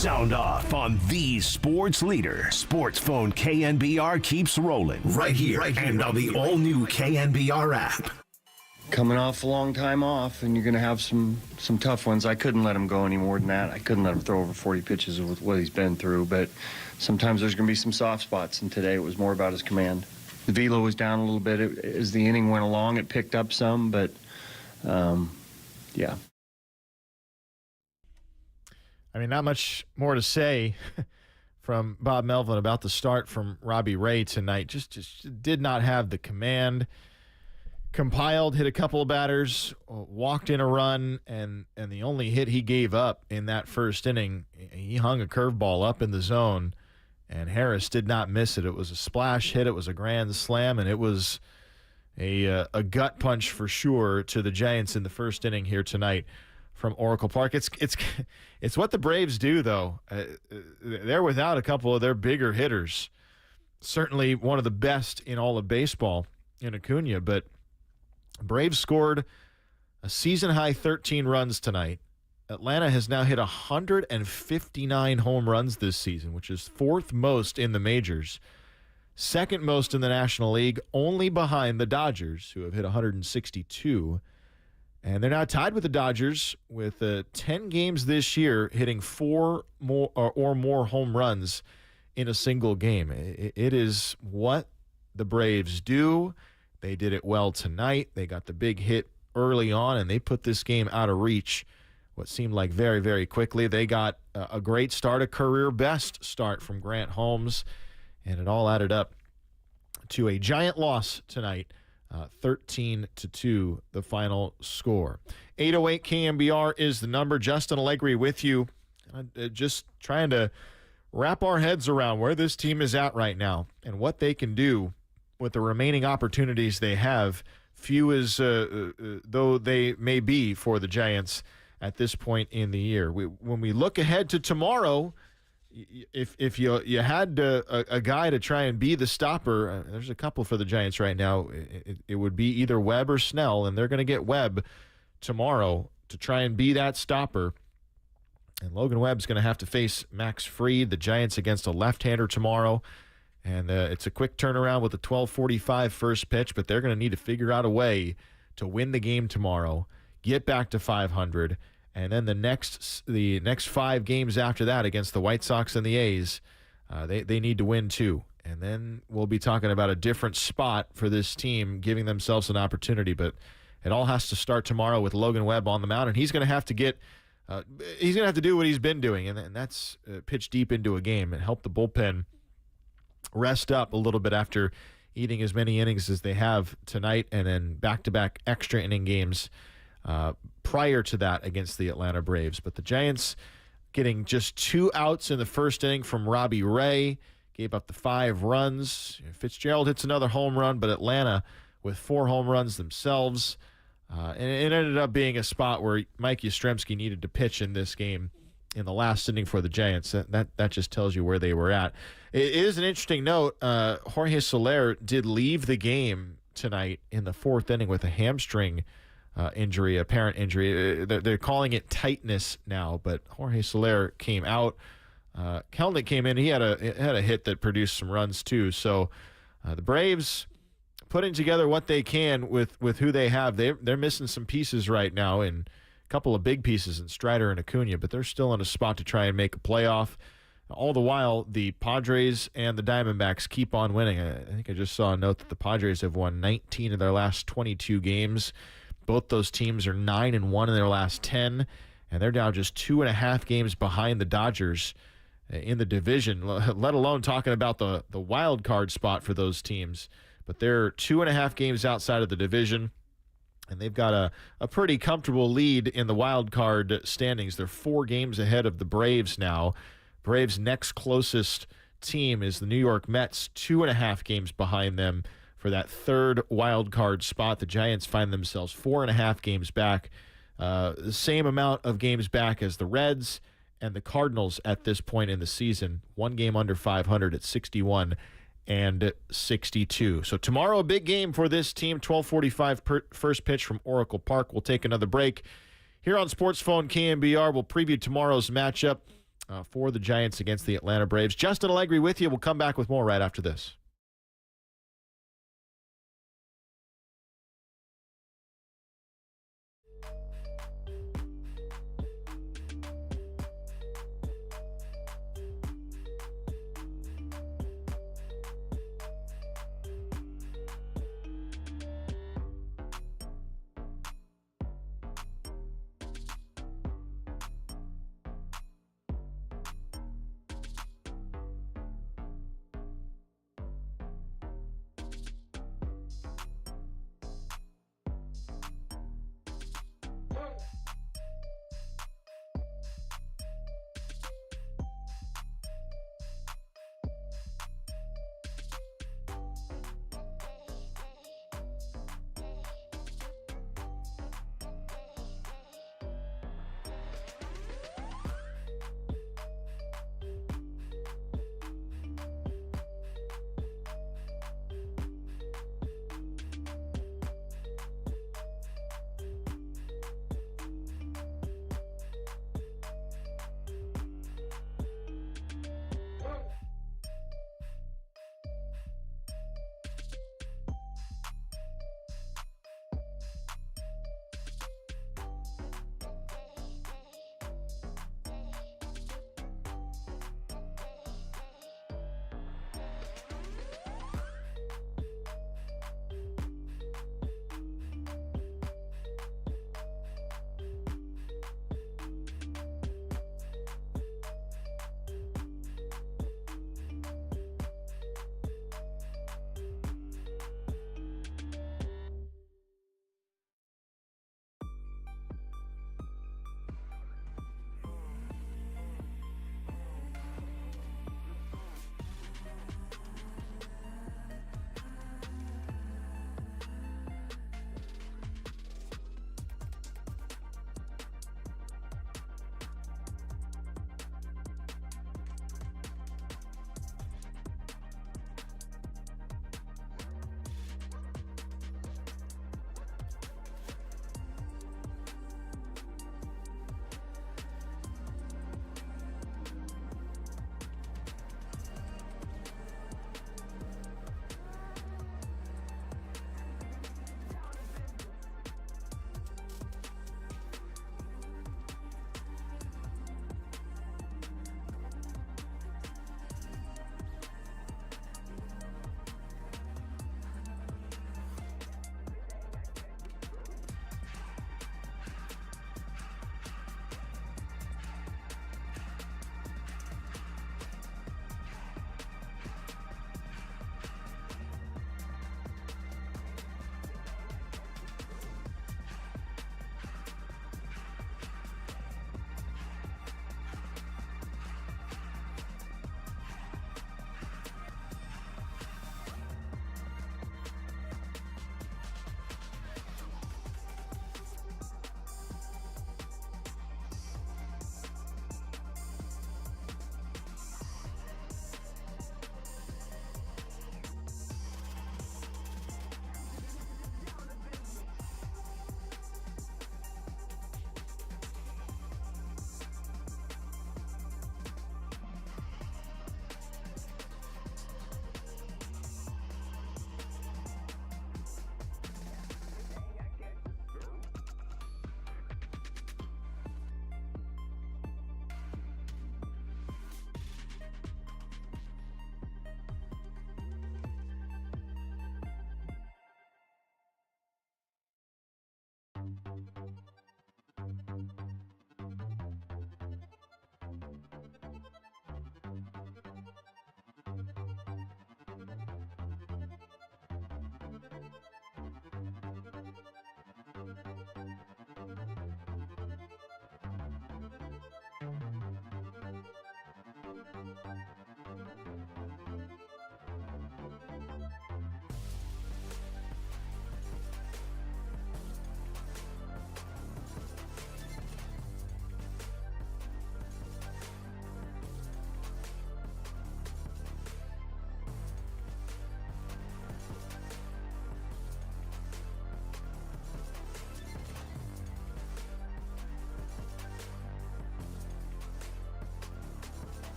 Sound off on the sports leader. Sports Phone KNBR keeps rolling right here and on the all-new KNBR app. Coming off a long time off, and you're going to have some tough ones. I couldn't let him go any more than that. I couldn't let him throw over 40 pitches with what he's been through, but sometimes there's going to be some soft spots, and today it was more about his command. The velo was down a little bit. As the inning went along, it picked up some, but yeah. I mean, not much more to say from Bob Melvin about the start from Robbie Ray tonight. Just did not have the command. Compiled, hit a couple of batters, walked in a run, and the only hit he gave up in that first inning, he hung a curveball up in the zone, and Harris did not miss it. It was a splash hit. It was a grand slam, and it was a gut punch for sure to the Giants in the first inning here tonight from Oracle Park. It's what the Braves do, though. They're without a couple of their bigger hitters. Certainly one of the best in all of baseball in Acuna, but Braves scored a season-high 13 runs tonight. Atlanta has now hit 159 home runs this season, which is fourth most in the majors, second most in the National League, only behind the Dodgers, who have hit 162. And they're now tied with the Dodgers with 10 games this year, hitting 4 or more home runs in a single game. It is what the Braves do. They did it well tonight. They got the big hit early on, and they put this game out of reach what seemed like very, very quickly. They got a great start, a career-best start from Grant Holmes, and it all added up to a Giant loss tonight, 13-2, the final score. 808 KNBR is the number. Justin Allegri with you. Just trying to wrap our heads around where this team is at right now and what they can do with the remaining opportunities they have, few as though they may be for the Giants at this point in the year. When we look ahead to tomorrow, if you had a guy to try and be the stopper, there's a couple for the Giants right now. It would be either Webb or Snell, and they're going to get Webb tomorrow to try and be that stopper. And Logan Webb's going to have to face Max Fried, the Giants against a left-hander tomorrow. And it's a quick turnaround with a 12:45 first pitch, but they're going to need to figure out a way to win the game tomorrow, get back to 500, and then the next 5 games after that against the White Sox and the A's, they need to win too. And then we'll be talking about a different spot for this team, giving themselves an opportunity. But it all has to start tomorrow with Logan Webb on the mound, and he's going to have to do what he's been doing, and that's pitch deep into a game and help the bullpen rest up a little bit after eating as many innings as they have tonight, and then back-to-back extra inning games prior to that against the Atlanta Braves. But the Giants getting just 2 outs in the first inning from Robbie Ray, gave up the 5 runs. Fitzgerald hits another home run, but Atlanta with 4 home runs themselves. And it ended up being a spot where Mike Yastrzemski needed to pitch in this game in the last inning for the Giants. That just tells you where they were at. It is an interesting note. Jorge Soler did leave the game tonight in the 4th inning with a hamstring injury, apparent injury. They're calling it tightness now, but Jorge Soler came out. Kelnick came in. He had a hit that produced some runs too. So the Braves putting together what they can with who they have. They're missing some pieces right now, and a couple of big pieces in Strider and Acuna, but they're still in a spot to try and make a playoff. All the while, the Padres and the Diamondbacks keep on winning. I think I just saw a note that the Padres have won 19 of their last 22 games. Both those teams are 9-1 in their last 10, and they're now just 2.5 games behind the Dodgers in the division, let alone talking about the wild card spot for those teams. But they're 2.5 games outside of the division, and they've got a pretty comfortable lead in the wild card standings. They're 4 games ahead of the Braves now. Braves' next closest team is the New York Mets, 2.5 games behind them for that 3rd wild card spot. The Giants find themselves 4.5 games back, the same amount of games back as the Reds and the Cardinals at this point in the season. 1 game under 500 at 61 and 62. So tomorrow, a big game for this team. 12:45 first pitch from Oracle Park. We'll take another break. Here on Sports Phone KNBR, we'll preview tomorrow's matchup for the Giants against the Atlanta Braves. Justin Allegri with you. We'll come back with more right after this.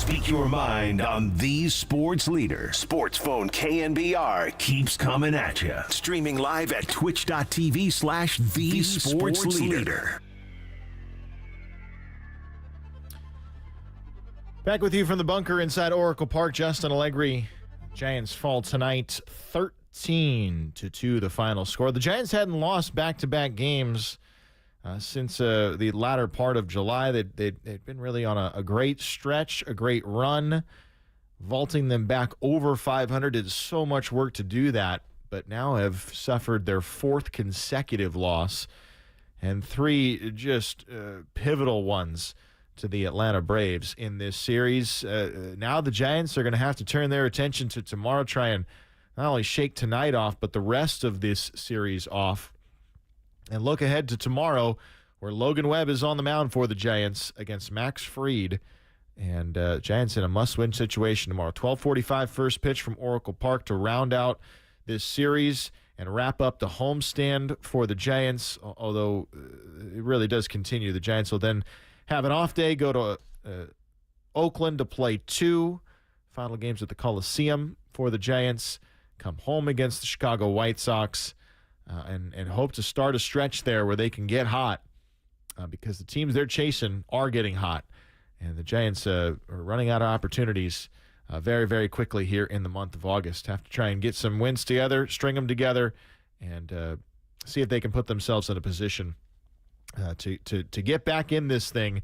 Speak your mind on the sports leader. Sports Phone KNBR keeps coming at you. Streaming live at twitch.tv/the sports leader. Back with you from the bunker inside Oracle Park. Justin Allegri. Giants fall tonight 13-2 the final score. The Giants hadn't lost back-to-back games since the latter part of July. They'd been really on a great stretch, a great run, vaulting them back over 500. Did so much work to do that, but now have suffered their fourth consecutive loss and three just pivotal ones to the Atlanta Braves in this series. Now the Giants are going to have to turn their attention to tomorrow, try and not only shake tonight off, but the rest of this series off. And look ahead to tomorrow, where Logan Webb is on the mound for the Giants against Max Fried. And Giants in a must-win situation tomorrow. 12:45 first pitch from Oracle Park to round out this series and wrap up the homestand for the Giants, although it really does continue. The Giants will then have an off day, go to Oakland to play two final games at the Coliseum for the Giants, come home against the Chicago White Sox, and hope to start a stretch there where they can get hot because the teams they're chasing are getting hot. And the Giants are running out of opportunities very, very quickly here in the month of August. Have to try and get some wins together, string them together, and see if they can put themselves in a position to get back in this thing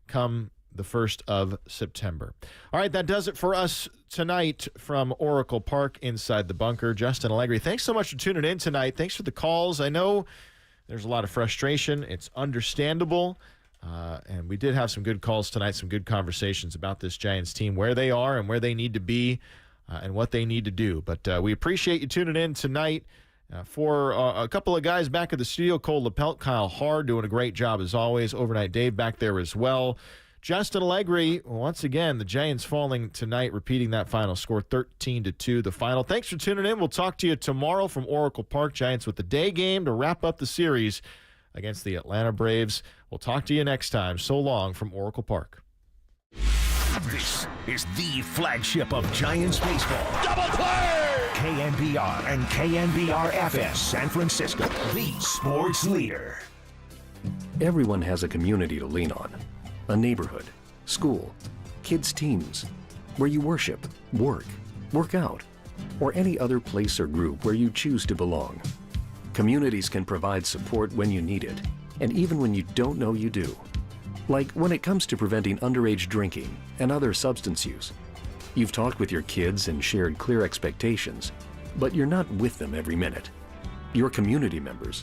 come the 1st of September. All right, that does it for us tonight from Oracle Park inside the bunker. Justin Allegri, thanks so much for tuning in tonight. Thanks for the calls. I know there's a lot of frustration. It's understandable. And we did have some good calls tonight, some good conversations about this Giants team, where they are and where they need to be and what they need to do. But we appreciate you tuning in tonight. For a couple of guys back at the studio, Cole LaPelt, Kyle Hard doing a great job as always. Overnight Dave back there as well. Justin Allegri, once again, the Giants falling tonight, repeating that final score, 13-2, the final. Thanks for tuning in. We'll talk to you tomorrow from Oracle Park. Giants with the day game to wrap up the series against the Atlanta Braves. We'll talk to you next time. So long from Oracle Park. This is the flagship of Giants baseball. Double play! KNBR and KNBR-FS San Francisco, the sports leader. Everyone has a community to lean on. A neighborhood, school, kids' teams, where you worship, work out, or any other place or group where you choose to belong. Communities can provide support when you need it, and even when you don't know you do. Like when it comes to preventing underage drinking and other substance use. You've talked with your kids and shared clear expectations, but you're not with them every minute. Your community members,